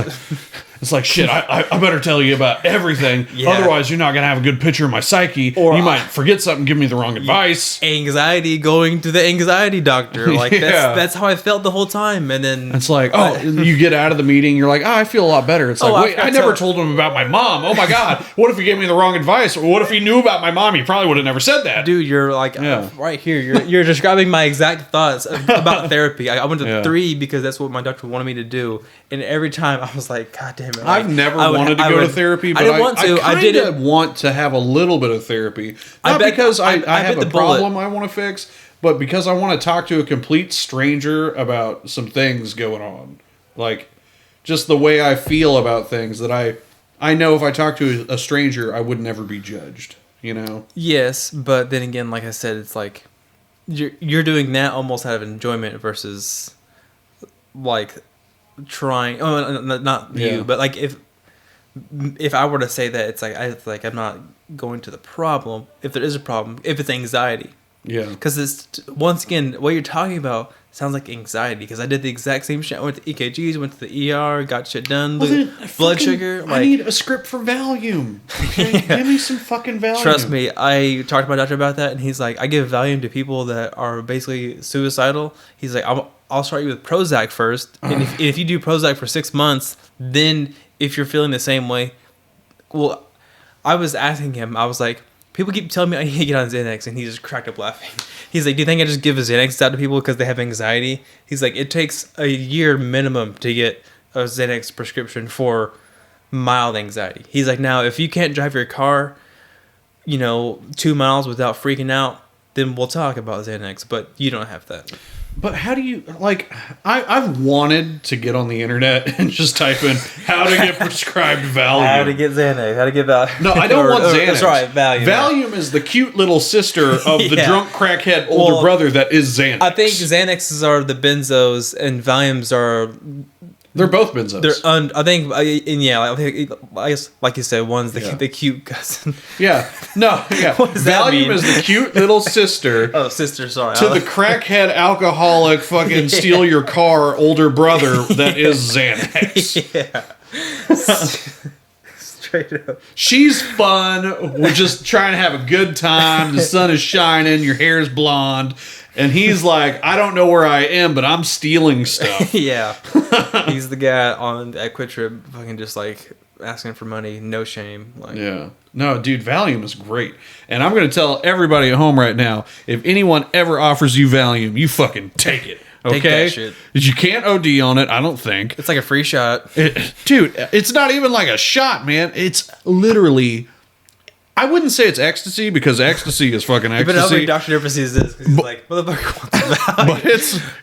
It's like shit. I better tell you about everything. Yeah. Otherwise, you're not gonna have a good picture of my psyche. Or you might forget something, give me the wrong advice. anxiety going to the anxiety doctor. Like, Yeah. that's how I felt the whole time. And then It's like, oh, you get out of the meeting, you're like, oh, I feel a lot better. It's like, Oh, I wait, forgot I to never tell- told him about my mom. Oh my god, what if he gave me the wrong advice? Or what if he knew about my mom? He probably would have never said that. dude, you're like Yeah. right here. You're describing my exact thoughts about therapy. I went to Yeah. 3 because that's what my doctor wanted me to do, and every time I was like, God damn it! Like, I've never wanted to go to therapy, but I didn't want to. I did kinda it. want to have a little bit of therapy. Not bet- because I I have bit a the bullet. problem I want to fix, but because I want to talk to a complete stranger about some things going on. Like, just the way I feel about things that I know if I talk to a stranger, I would never be judged, you know? Yes, but then again, like I said, it's like you're doing that almost out of enjoyment versus like trying. Oh, not Yeah. you, but like if I were to say that, it's like I'm not going to the problem. If there is a problem, if it's anxiety, Yeah. because it's once again what you're talking about sounds like anxiety. Because I did the exact same shit. I went to EKGs, went to the ER, got shit done. Well, then, blood fucking- sugar. I Like, need a script for Valium. Okay? Give me some fucking Valium. trust me, I talked to my doctor about that, and he's like, I give Valium to people that are basically suicidal. He's like, I'll start you with Prozac first, and if you do Prozac for 6 months, then if you're feeling the same way, well, I was asking him, I was like, people keep telling me I need to get on Xanax, and he just cracked up laughing. He's like, do you think I just give a Xanax out to people because they have anxiety? He's like, it takes a year minimum to get a Xanax prescription for mild anxiety. He's like, now, if you can't drive your car, 2 miles without freaking out, then we'll talk about Xanax, but you don't have that. But how do you, like, I've wanted to get on the internet and just type in how to get prescribed Valium. How to get Xanax, how to get Valium. No, I don't want Xanax. That's right, Valium. Valium is the cute little sister of the Yeah. drunk crackhead older Well, brother that is Xanax. I think Xanaxes are the benzos and Valiums are they're both benzos. I think I guess like you said, one's the cute cousin. yeah. No, yeah. What does that Valium mean? is the cute little sister Oh, sister, sorry. to the crackhead alcoholic fucking steal your car older brother that is Xanax. yeah. Straight up. She's fun. We're just trying to have a good time. The sun is shining. Your hair is blonde. And he's like, I don't know where I am, but I'm stealing stuff. Yeah. He's the guy at Quick Trip fucking just like asking for money, no shame. Like, Yeah. No, dude, Valium is great. And I'm going to tell everybody at home right now, if anyone ever offers you Valium, you fucking take it. Okay? Take that shit. You can't OD on it, I don't think. It's like a free shot. Dude, it's not even like a shot, man. It's literally I wouldn't say it's ecstasy because ecstasy is fucking But ecstasy. Dr. Never sees this because he's like, motherfucker wants Valium. But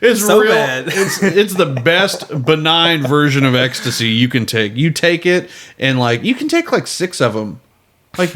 it's So real. bad. It's the best benign version of ecstasy you can take. You take it and like you can take like 6 of them. Like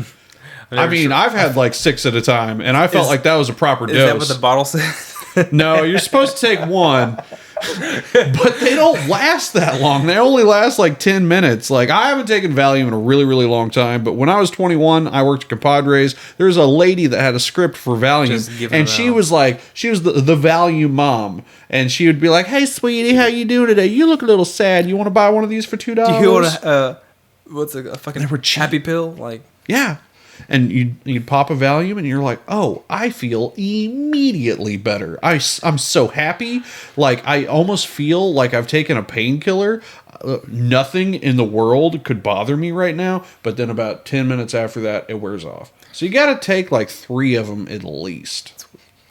I mean, I've had like 6 at a time, and I felt Is- like that was a proper Is that what dose. the bottle says? No, you're supposed to take 1, but they don't last that long. They only last like 10 minutes. Like I haven't taken Valium in a really, really long time. But when I was 21, I worked at Compadres. There was a lady that had a script for Valium, Just giving and them she out. was like, she was the Valium mom, and she would be like, "Hey, sweetie, how you doing today? You look a little sad. You want to buy one of these for $2?" Do you want to, what's a fucking They were cheap. happy pill? Like, Yeah. And you'd pop a Valium and you're like, oh, I feel immediately better. I'm so happy. Like, I almost feel like I've taken a painkiller. Nothing in the world could bother me right now. But then about 10 minutes after that, it wears off. So you got to take like 3 of them at least.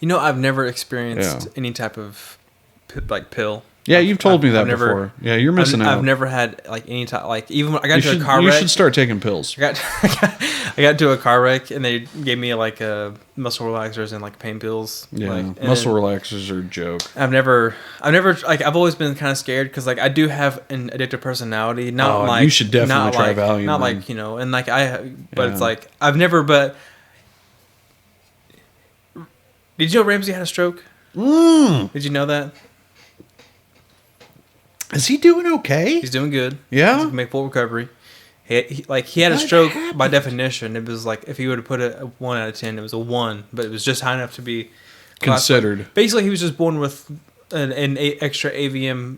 I've never experienced any type of like pill. Yeah, you've told me that I've never- before. Yeah, you're missing out. I've never had like any type, like even when I got You into should, a car you wreck. should start taking pills. I got into a car wreck and they gave me like muscle relaxers and like pain pills. Yeah, like, and muscle relaxers are a joke. I've never like I've always been kind of scared because like I do have an addictive personality. Not Oh, like you should definitely not try like, Valium, Not man. like and like but Yeah. it's like I've never. But did you know Ramsey had a stroke? Did you know that? Is he doing okay? He's doing good. Yeah? He's make full recovery. He had a What stroke happened? by definition. It was like if he would have put a 1 out of 10, it was a 1, but it was just high enough to be Considered. Basically, he was just born with an extra AVM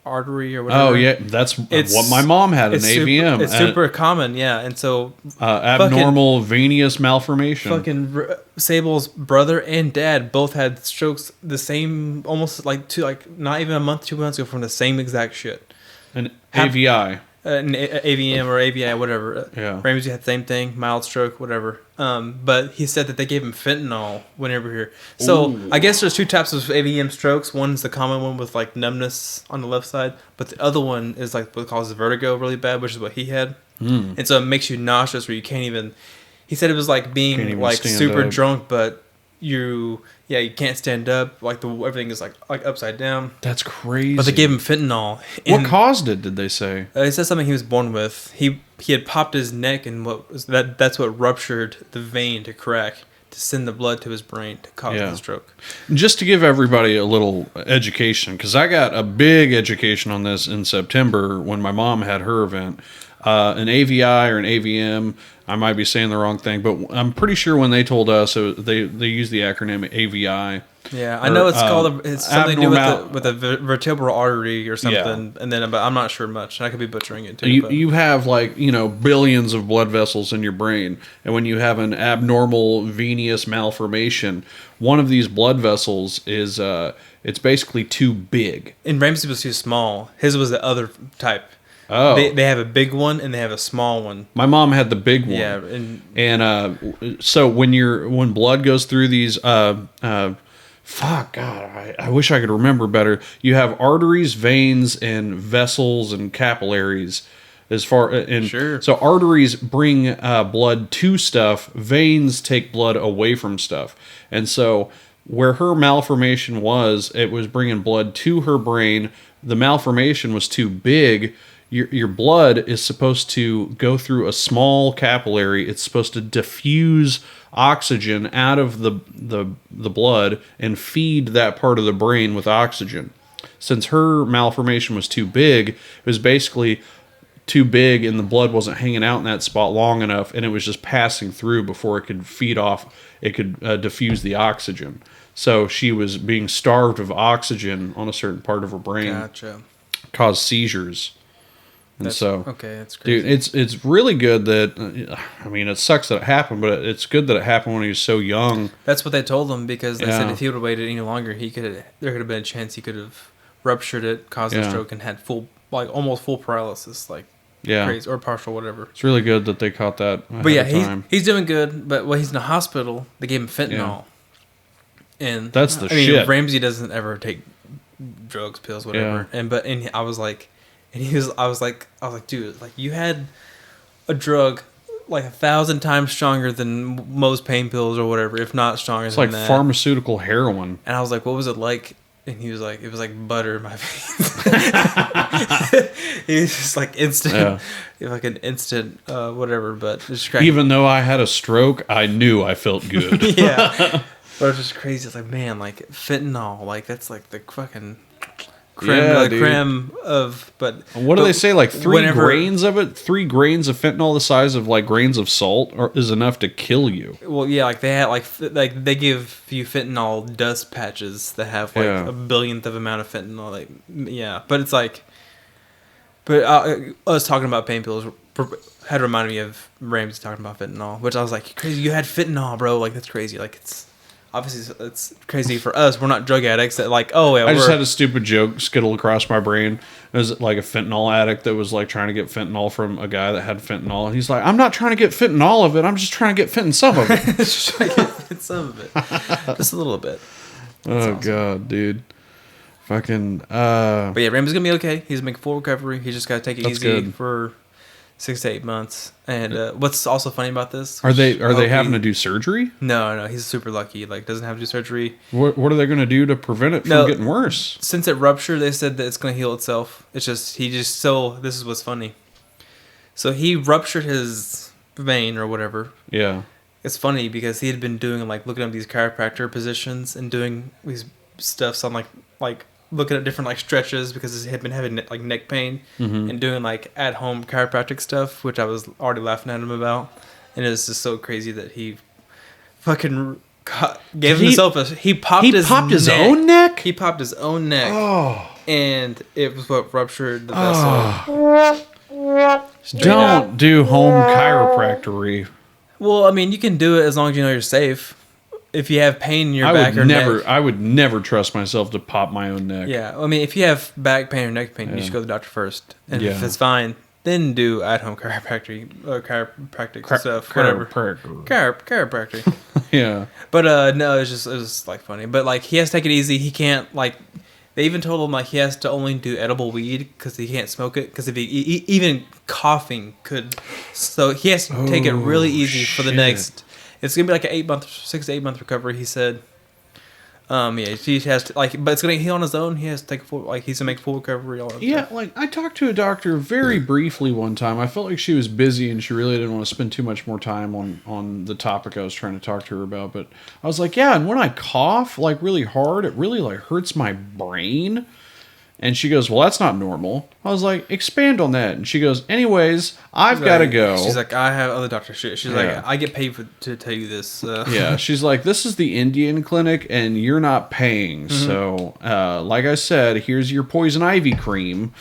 artery or whatever. Oh yeah, that's It's- what my mom had, an AVM. It's super common, yeah. And so Abnormal venous malformation. fucking Sable's brother and dad both had strokes the same, almost like not even a month, 2 months ago from the same exact shit. An AVI. An AVM or AVI, whatever. Yeah. Ramsey had the same thing, mild stroke, whatever. But he said that they gave him fentanyl whenever here. So Ooh. I guess there's 2 types of AVM strokes. One's the common one with like numbness on the left side, but the other one is like what causes vertigo really bad, which is what he had. And so it makes you nauseous where you can't even. He said it was like Can't being even like stand super up. drunk, but you can't stand up. Like everything is like upside down. That's crazy. But they gave him fentanyl. What and- caused it? Did they say? it says something he was born with. He had popped his neck, and that's what ruptured the vein to crack to send the blood to his brain to cause Yeah. the stroke. Just to give everybody a little education, because I got a big education on this in September when my mom had her event. An AVI or an AVM, I might be saying the wrong thing, but I'm pretty sure when they told us, they use the acronym AVI. Yeah, I know it's called. It's something to do abnormal- with a vertebral artery or something, and then but I'm not sure much. I could be butchering it too. You, but- you have like, billions of blood vessels in your brain. And when you have an abnormal venous malformation, one of these blood vessels is, it's basically too big. and Ramsey was too small. His was the other type. Oh. They have a big one and they have a small one. My mom had the big one. Yeah, and So when blood goes through these, fuck, God, I wish I could remember better. You have arteries, veins, and vessels and capillaries. As far and Sure. so arteries bring blood to stuff. Veins take blood away from stuff. And so where her malformation was, it was bringing blood to her brain. The malformation was too big. Your blood is supposed to go through a small capillary. It's supposed to diffuse oxygen out of the blood and feed that part of the brain with oxygen. Since her malformation was too big, it was basically too big and the blood wasn't hanging out in that spot long enough, and it was just passing through before it could feed off, it could diffuse the oxygen. So she was being starved of oxygen on a certain part of her brain, gotcha. caused seizures. And Okay, that's crazy. dude, it's really good that, I mean, it sucks that it happened, but it's good that it happened when he was so young. That's what they told him because they said Yeah. if he would have waited any longer, there could have been a chance he could have ruptured it, caused a Yeah. stroke, and had almost full paralysis, like Yeah. crazy or partial, whatever. It's really good that they caught that ahead But yeah, of time. he's doing good. But when he's in the hospital, they gave him fentanyl, and That's the I mean, shit. Ramsey doesn't ever take drugs, pills, whatever. And I was like, dude, like you had a drug like 1,000 times stronger than most pain pills or whatever, if not stronger It's than like that. pharmaceutical heroin. And I was like, what was it like? And he was like, it was like butter in my veins. He was just like instant, like an instant whatever, but just crazy. Even though I had a stroke, I knew I felt good. Yeah. But it's just crazy. It's like, man, like fentanyl, like that's like the fucking creme of, but what do they say? Like 3 whenever- grains of it? 3 grains of fentanyl the size of like grains of salt is enough to kill you. Well, yeah, like they had like they give you fentanyl dust patches that have like a billionth of amount of fentanyl. Like, yeah, but it's like, but us talking about pain pills had reminded me of Ramsey talking about fentanyl, which I was like, crazy, you had fentanyl, bro. Like that's crazy. Like it's obviously it's crazy for us. We're not drug addicts that like, oh yeah. I just had a stupid joke skittle across my brain. It was like a fentanyl addict that was like trying to get fentanyl from a guy that had fentanyl. And he's like, I'm not trying to get fentanyl of it. I'm just trying to get fentanyl some of it. just trying to get some of it, just a little bit. That's awesome. God, dude. Fucking. But yeah, Ramsey's gonna be okay. He's making full recovery. He's just gotta take it easy for 6 to 8 months. And what's also funny about this? Are they having to do surgery? No, he's super lucky. Like, doesn't have to do surgery. What are they going to do to prevent it from getting worse? Since it ruptured, they said that it's going to heal itself. It's just this is what's funny. So he ruptured his vein or whatever. Yeah. It's funny because he had been doing like looking up these chiropractor positions and doing these stuffs on like looking at different like stretches because he had been having like neck pain and doing like at home chiropractic stuff, which I was already laughing at him about. And it was just so crazy that he fucking gave himself he popped his own neck. He popped his own neck. Oh. And it was what ruptured the vessel. Don't do home chiropractic. Well, I mean, you can do it as long as you know you're safe. If you have pain in your back or neck. I would never trust myself to pop my own neck. Yeah, I mean, if you have back pain or neck pain, you should go to the doctor first. And if it's fine, then do at-home chiropractic stuff, whatever. Chiropractic. Yeah. But no, it was like funny. But like he has to take it easy. He can't like. They even told him like he has to only do edible weed because he can't smoke it because if he even coughing could. So he has to take it really easy for the next. It's gonna be like an 6 to 8 month recovery. He said. Yeah, he has to like, but it's gonna heal on his own. He has to take he's gonna make full recovery. All that stuff. Like I talked to a doctor very briefly one time. I felt like she was busy and she really didn't want to spend too much more time on the topic I was trying to talk to her about. But I was like, yeah, and when I cough like really hard, it really like hurts my brain. And she goes, well, that's not normal. I was like, expand on that. And she goes, anyways, I've got to go. She's like, I have other doctor shit. She's like, I get paid to tell you this. Yeah, she's like, this is the Indian clinic and you're not paying. So, like I said, here's your poison ivy cream.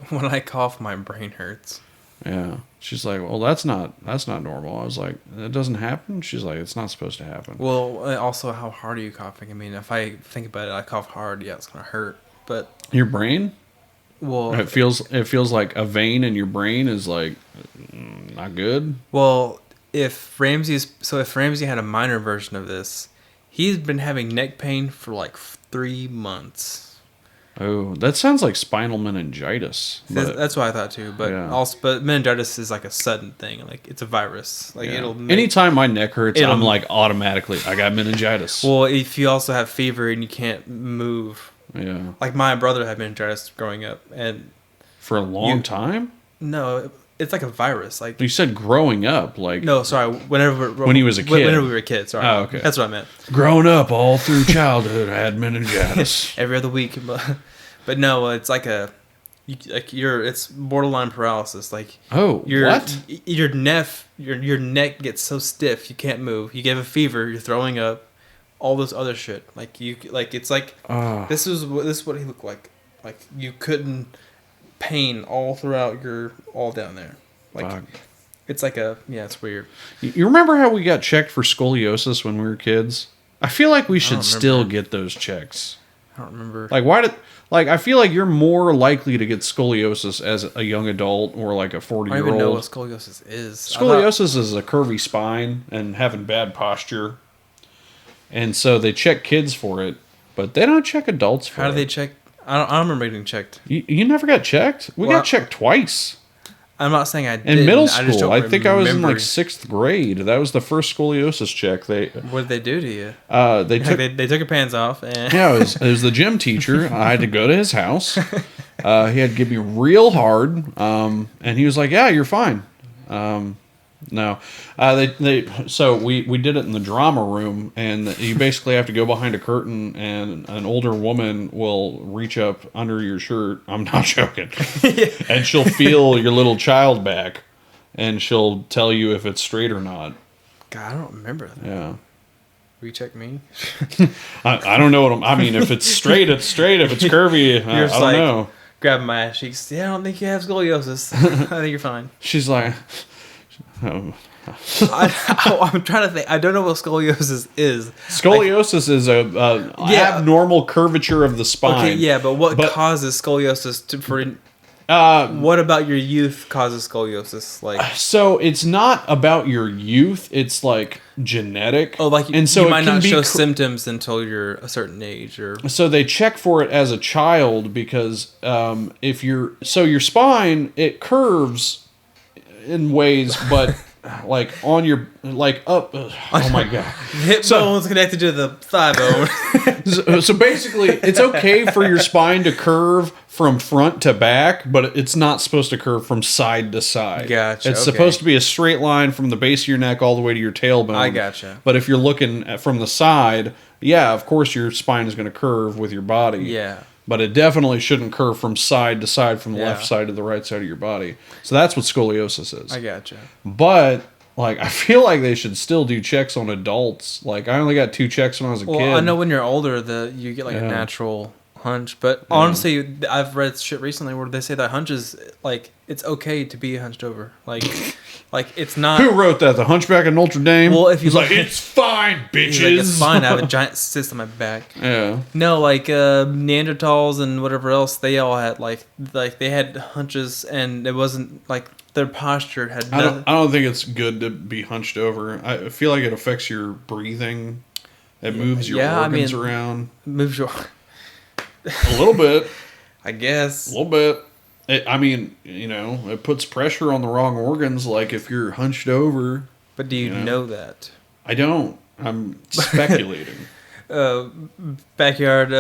When I cough, my brain hurts. Yeah. She's like, well, that's not normal. I was like, that doesn't happen? She's like, it's not supposed to happen. Well, also, how hard are you coughing? I mean, if I think about it, I cough hard, yeah, it's going to hurt. But your brain? Well, it feels like a vein in your brain is like not good. Well, if Ramsey had a minor version of this, he's been having neck pain for like 3 months. Oh, that sounds like spinal meningitis. That's what I thought too. But but meningitis is like a sudden thing. Like it's a virus. Like anytime my neck hurts, I'm like automatically I got meningitis. Well, if you also have fever and you can't move. Yeah. Like my brother had meningitis growing up, and for a long time. No, it's like a virus. Like you said, growing up. Like no, sorry. When he was a kid. Whenever we were kids. Sorry. Oh, okay. That's what I meant. Growing up all through childhood, I had meningitis every other week, but no, it's like it's borderline paralysis. Like your neck gets so stiff you can't move. You get a fever. You're throwing up. All this other shit, it's like this is what he looked like. Like you couldn't pain all throughout all down there. Like fuck. It's like it's weird. You remember how we got checked for scoliosis when we were kids? I feel like we should still get those checks. I don't remember. Like I feel like you're more likely to get scoliosis as a young adult or like a 40-year-old. I don't even know what scoliosis is. Scoliosis is a curvy spine and having bad posture. And so they check kids for it, but they don't check adults for it. How do they check? I don't remember getting checked. You never got checked? We got checked twice. I'm not saying I did. In middle I just school, don't I think I was in remember. like 6th grade. That was the first scoliosis check. What did they do to you? They took They took your pants off. And Yeah, it was the gym teacher. I had to go to his house. He had to give me real hard, and he was like, "Yeah, you're fine." No, so we did it in the drama room, and you basically have to go behind a curtain, and an older woman will reach up under your shirt. I'm not joking, and she'll feel your little child back, and she'll tell you if it's straight or not. God, I don't remember that. Yeah. Recheck me. I don't know I mean, if it's straight, it's straight. If it's curvy, I just don't like, know. Grabbing my ass cheeks. Yeah, I don't think you have scoliosis. I think you're fine. She's like, oh. I'm trying to think. I don't know what scoliosis is. Scoliosis is a abnormal curvature of the spine. Okay, yeah, but what causes scoliosis what about your youth causes scoliosis? Like, so it's not about your youth; it's like genetic. oh, like and so you it might can not be show symptoms until you're a certain age, or so they check for it as a child because if your spine it curves in ways, but like on your like up. Oh my god! hip bone's connected to the thigh bone. So basically, it's okay for your spine to curve from front to back, but it's not supposed to curve from side to side. Gotcha. It's okay. supposed to be a straight line from the base of your neck all the way to your tailbone. I gotcha. But if you're looking from the side, yeah, of course your spine is going to curve with your body. Yeah. But it definitely shouldn't curve from side to side, from the left side to the right side of your body. So that's what scoliosis is. I gotcha. But like, I feel like they should still do checks on adults. Like, I only got 2 checks when I was a kid. Well, I know when you're older, you get like a natural hunch. But honestly, I've read shit recently where they say that hunches, like, it's okay to be hunched over. Like it's not. Who wrote that? The Hunchback of Notre Dame? Well, if you He's like, it's fine, bitches. He's like, it's fine. I have a giant cyst on my back. Yeah. No, like Neanderthals and whatever else, they all had like they had hunches, and it wasn't like their posture had. I don't think it's good to be hunched over. I feel like it affects your breathing. It moves your organs around. Moves your. A little bit. I guess. A little bit. It puts pressure on the wrong organs. Like if you're hunched over. But do you know that? I don't. I'm speculating. Backyard.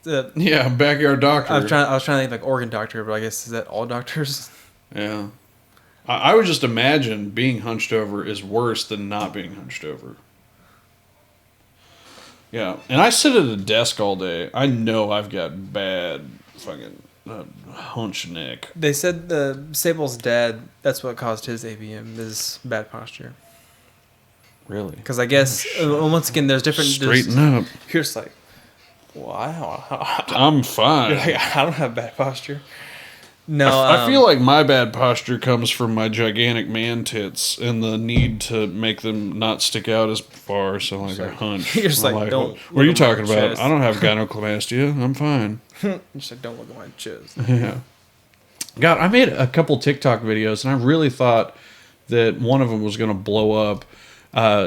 Yeah, backyard doctor. I was trying to think like organ doctor, but I guess is that all doctors? Yeah. I would just imagine being hunched over is worse than not being hunched over. Yeah, and I sit at a desk all day. I know I've got bad fucking hunch neck. They said Sable's dad, that's what caused his AVM, is bad posture. Really? Because I guess, once again, there's different... Straighten up. You're just like, wow. I'm fine. You're like, I don't have bad posture. No, I feel like my bad posture comes from my gigantic man tits and the need to make them not stick out as far, so like I hunch. You're just like, don't. What are you talking about? Chest. I don't have gynecomastia. I'm fine. You're just like, don't look at my chest. Yeah. God, I made a couple TikTok videos, and I really thought that one of them was going to blow up.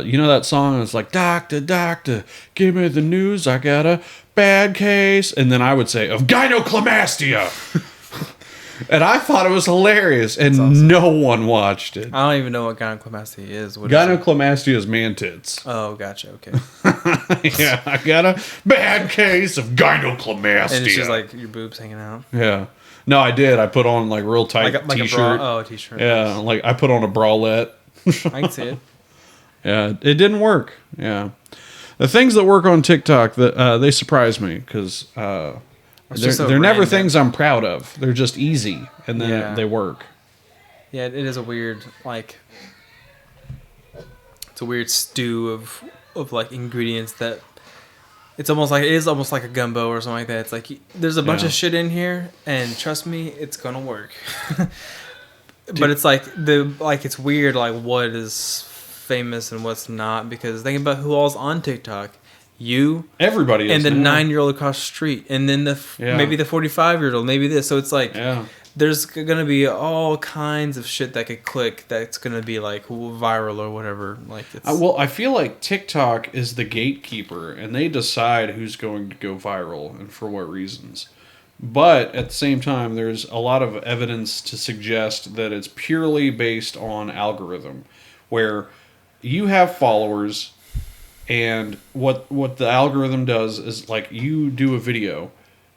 You know that song? It's like, doctor, doctor, give me the news. I got a bad case. And then I would say, of gynecomastia. And I thought it was hilarious, and awesome. No one watched it. I don't even know what gynecomastia is. Gynecomastia is man tits. Oh, gotcha. Okay. Yeah, I got a bad case of gynecomastia. And it's just like your boobs hanging out. Yeah. No, I did. I put on like real tight like t-shirt. A bra. Oh, a t-shirt. Yeah, like I put on a bralette. I can see it. Yeah, it didn't work. Yeah. The things that work on TikTok, they surprise me because... they're never things I'm proud of. They're just easy, and then they work. Yeah, it is a weird, like... It's a weird stew of like, ingredients that... It is almost like a gumbo or something like that. It's like, there's a bunch of shit in here, and trust me, it's gonna work. But it's like, it's weird, like, what is famous and what's not, because think about who all's on TikTok. You, everybody is, and the 9-year-old across the street, and then maybe the 45-year-old, maybe this. So it's like there's gonna be all kinds of shit that could click. That's gonna be like viral or whatever. Like, well, I feel like TikTok is the gatekeeper, and they decide who's going to go viral and for what reasons. But at the same time, there's a lot of evidence to suggest that it's purely based on algorithm, where you have followers, and what the algorithm does is, like, you do a video,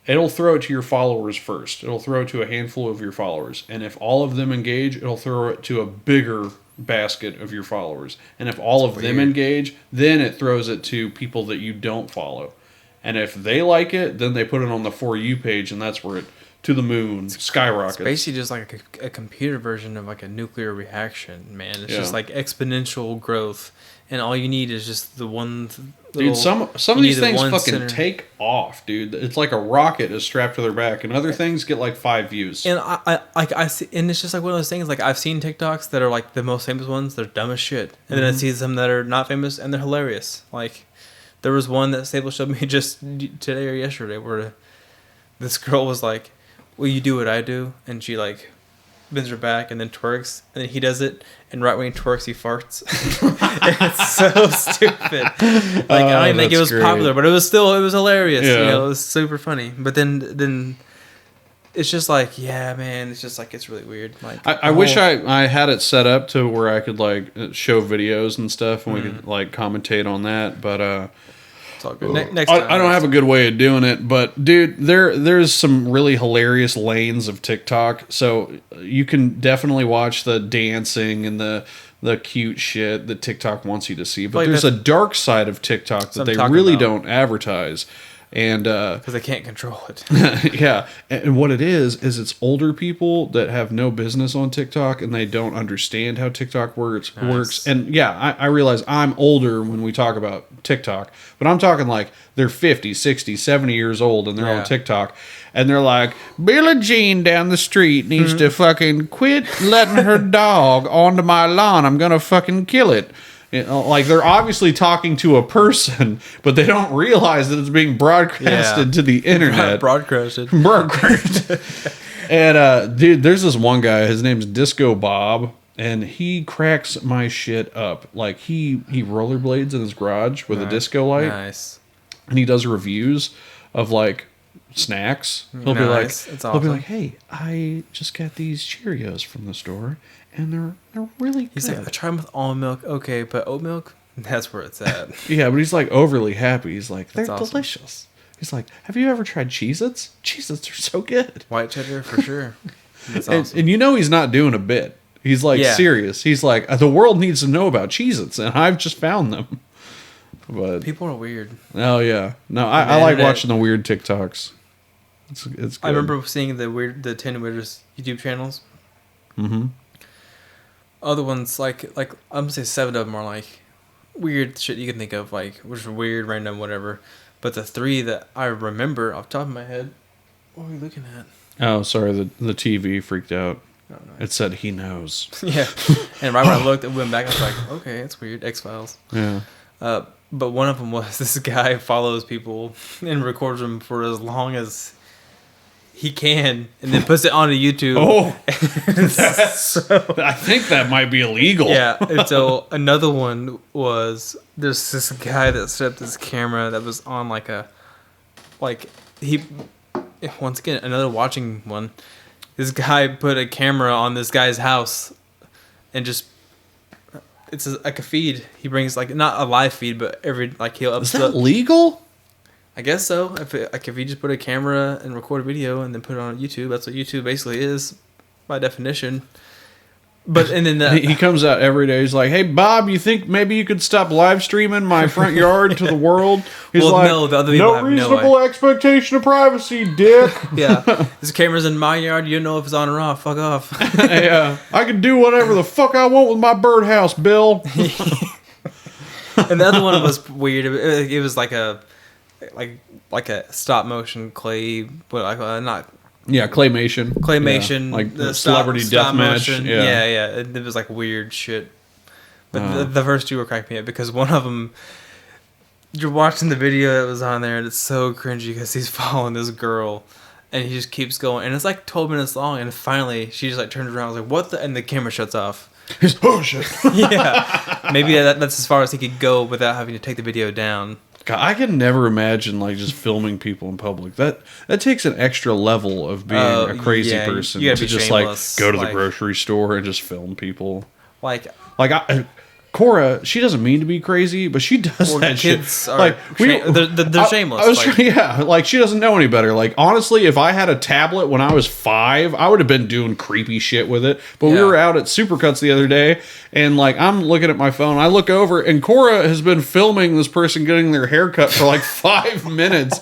it'll throw it to your followers first. It'll throw it to a handful of your followers, and if all of them engage, it'll throw it to a bigger basket of your followers. And if all of them engage, then it throws it to people that you don't follow. And if they like it, then they put it on the For You page, and that's where it, to the moon, skyrockets. It's basically just like a computer version of like a nuclear reaction, man. It's just like exponential growth, and all you need is just the one. Dude, some of these things fucking take off, dude. It's like a rocket is strapped to their back, and other things get like 5 views. And I see, and it's just like one of those things. Like, I've seen TikToks that are like the most famous ones. They're dumb as shit, and then I see some that are not famous and they're hilarious. Like, there was one that Sable showed me just today or yesterday where this girl was like, "Will you do what I do?" And she like bends her back and then twerks, and then he does it, and right when he twerks, he farts. It's so stupid. Like, I don't even think it was popular, but it was hilarious. Yeah. You know, it was super funny. But then it's just like, yeah, man, it's just like, it's really weird. Like, I wish I had it set up to where I could like show videos and stuff, and we could like commentate on that, but it's all good. Next time. I don't have a good way of doing it, but dude, there's some really hilarious lanes of TikTok, so you can definitely watch the dancing and the cute shit that TikTok wants you to see. But like, there's a dark side of TikTok that they really don't advertise. And because they can't control it. yeah, and what it is it's older people that have no business on TikTok, and they don't understand how TikTok works. And yeah, I realize I'm older when we talk about TikTok, but I'm talking like they're 50, 60, 70 years old, and they're on TikTok, and they're like, Billie Jean down the street needs to fucking quit letting her dog onto my lawn. I'm gonna fucking kill it. You know, like, they're obviously talking to a person, but they don't realize that it's being broadcasted to the internet. Broadcasted. And dude, there's this one guy. His name's Disco Bob, and he cracks my shit up. Like, he rollerblades in his garage with a disco light. Nice. And he does reviews of like snacks. He'll be like, "Hey, I just got these Cheerios from the store, and they're really good." He's like, "I tried them with almond milk, okay, but oat milk, that's where it's at." Yeah, but he's like overly happy. He's like, "They're awesome. delicious." He's like, "Have you ever tried Cheez-Its? Cheez-Its are so good." White cheddar for sure. That's awesome. And you know he's not doing a bit. He's like serious. He's like, the world needs to know about Cheez-Its, and I've just found them. But people are weird. Oh yeah, no, I like watching the weird TikToks. It's good. I remember seeing the 10 weirdest YouTube channels. Mm-hmm. Other ones like I'm gonna say 7 of them are like weird shit you can think of, like, which are weird, random, whatever. But the 3 that I remember off the top of my head, what are we looking at? Oh, sorry, the TV freaked out. Oh, nice. It said he knows. Yeah, and right when I looked, it went back. I was like, okay, it's weird. X-Files. Yeah. But one of them was this guy follows people and records them for as long as he can, and then puts it onto YouTube. Oh, I think that might be illegal. Yeah. And so another one was, there's this guy that set up this camera that was on once again, another watching one. This guy put a camera on this guy's house and just, it's like a feed. He brings, like, not a live feed, but he'll upload. Is that legal? I guess so. If you just put a camera and record a video and then put it on YouTube, that's what YouTube basically is, by definition. But and then he comes out every day. He's like, "Hey Bob, you think maybe you could stop live streaming my front yard to the world?" He's like, no, the other people no reasonable expectation of privacy, dick. Yeah, this camera's in my yard. You don't know if it's on or off. Fuck off. Yeah, I can do whatever the fuck I want with my birdhouse, Bill. And the other one was weird. It was like a stop motion clay, not. Yeah, claymation. Yeah, like the celebrity deathmatch. Yeah. It was like weird shit. But the first 2 were cracking me up because one of them, you're watching the video that was on there, and it's so cringy because he's following this girl, and he just keeps going, and it's like 12 minutes long, and finally she just like turns around, and was like, "What the?" And the camera shuts off. Oh shit. Yeah, maybe that's as far as he could go without having to take the video down. God, I can never imagine like just filming people in public. That takes an extra level of being a crazy person you gotta to be just shameless, like go to the like- grocery store and just film people. Like, Cora, she doesn't mean to be crazy, but she does well, that kids shit. are Like they're shameless. I was like, yeah, like she doesn't know any better. Like honestly, if I had a tablet when I was 5, I would have been doing creepy shit with it. But we Yeah. were out at Supercuts the other day, and like I'm looking at my phone. I look over, and Cora has been filming this person getting their hair cut for like 5 minutes.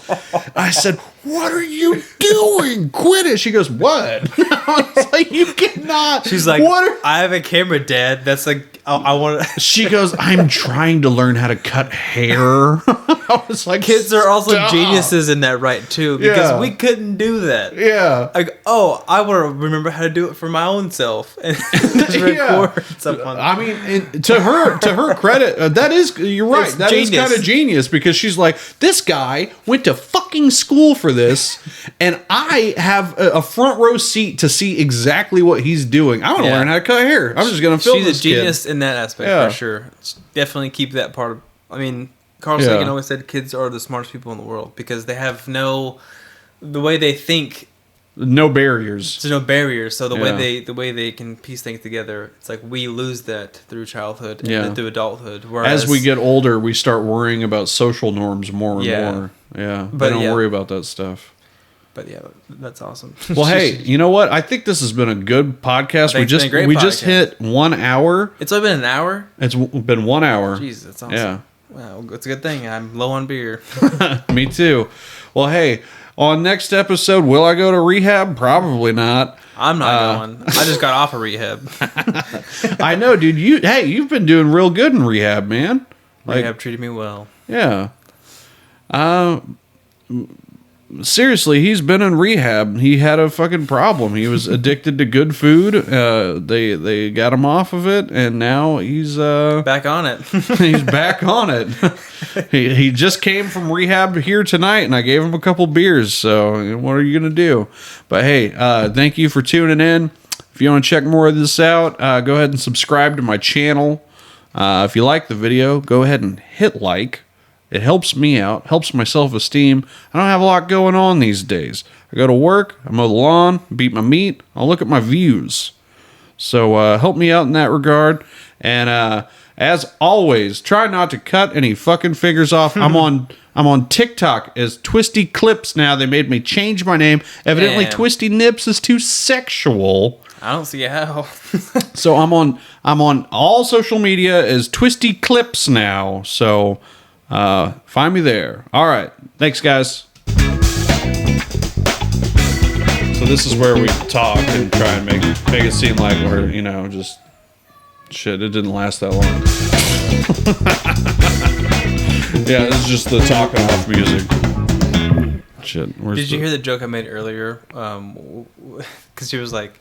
I said, "What are you doing? Quit it!" She goes, "What?" I was like, "You cannot." she's like, "What are?" I have a camera, Dad. That's like, I want to. She goes, "I'm trying to learn how to cut hair." I was like, Kids are also "Stop." geniuses in that right too, because Yeah. we couldn't do that. Yeah. Like, oh, I want to remember how to do it for my own self and just record stuff on. I mean, and to her credit, that is, you're right. It's That is genius. kind of genius because she's like, this guy went to fucking school for this, and I have a front row seat to see exactly what he's doing. I want to Yeah. learn how to cut hair. I'm just gonna film She's this a genius in that aspect Yeah. for sure. Definitely keep that part of. I mean, Carl Yeah. Sagan always said kids are the smartest people in the world because they have the way they think. kid. No barriers. There's no barriers, so the Yeah. way they can piece things together, it's like we lose that through childhood and Yeah. then through adulthood. Whereas As we get older, we start worrying about social norms more and Yeah. more. Yeah, But but don't yeah. worry about that stuff. but yeah, that's awesome. Well, hey, you know what? I think this has been a good podcast. think it's been a great We just podcast. hit 1 hour. It's only been an hour. It's been 1 hour. Jeez, that's awesome. Yeah. Wow, it's a good thing. I'm low on beer. Me too. Well, hey, on next episode, will I go to rehab? Probably not. I'm not going. I just got off of rehab. I know, dude. You've been doing real good in rehab, man. Like, Rehab treated me well. yeah. Seriously, he's been in rehab. He had a fucking problem. He was addicted to good food. They got him off of it, and now he's Back on it. he's back on it. he just came from rehab here tonight, and I gave him a couple beers. So what are you gonna do? But hey, thank you for tuning in. If you want to check more of this out, go ahead and subscribe to my channel. If you like the video, go ahead and hit like. It helps me out, helps my self-esteem. I don't have a lot going on these days. I go to work, I mow the lawn, beat my meat, I'll look at my views. So help me out in that regard. And as always, try not to cut any fucking fingers off. I'm on TikTok as Twisty Clips now. They made me change my name. Evidently, Damn. Twisty Nips is too sexual. I don't see how. So I'm on all social media as Twisty Clips now. So find me there. All right. Thanks, guys. So this is where we talk and try and make it seem like we're, just shit. It didn't last that long. Yeah, this is just the talking off music. Shit. Did you hear the joke I made earlier? Because she was like,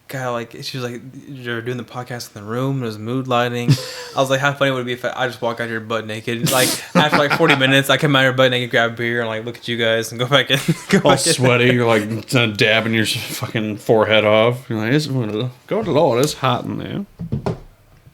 she was like, you're doing the podcast in the room. There's mood lighting. I was like, how funny would it be if I just walk out here butt naked? Like after like 40 minutes, I come out here butt naked, grab a beer, and like look at you guys and go back in. All sweaty, you're like dabbing your fucking forehead off. You're like, good Lord, it's hot in there.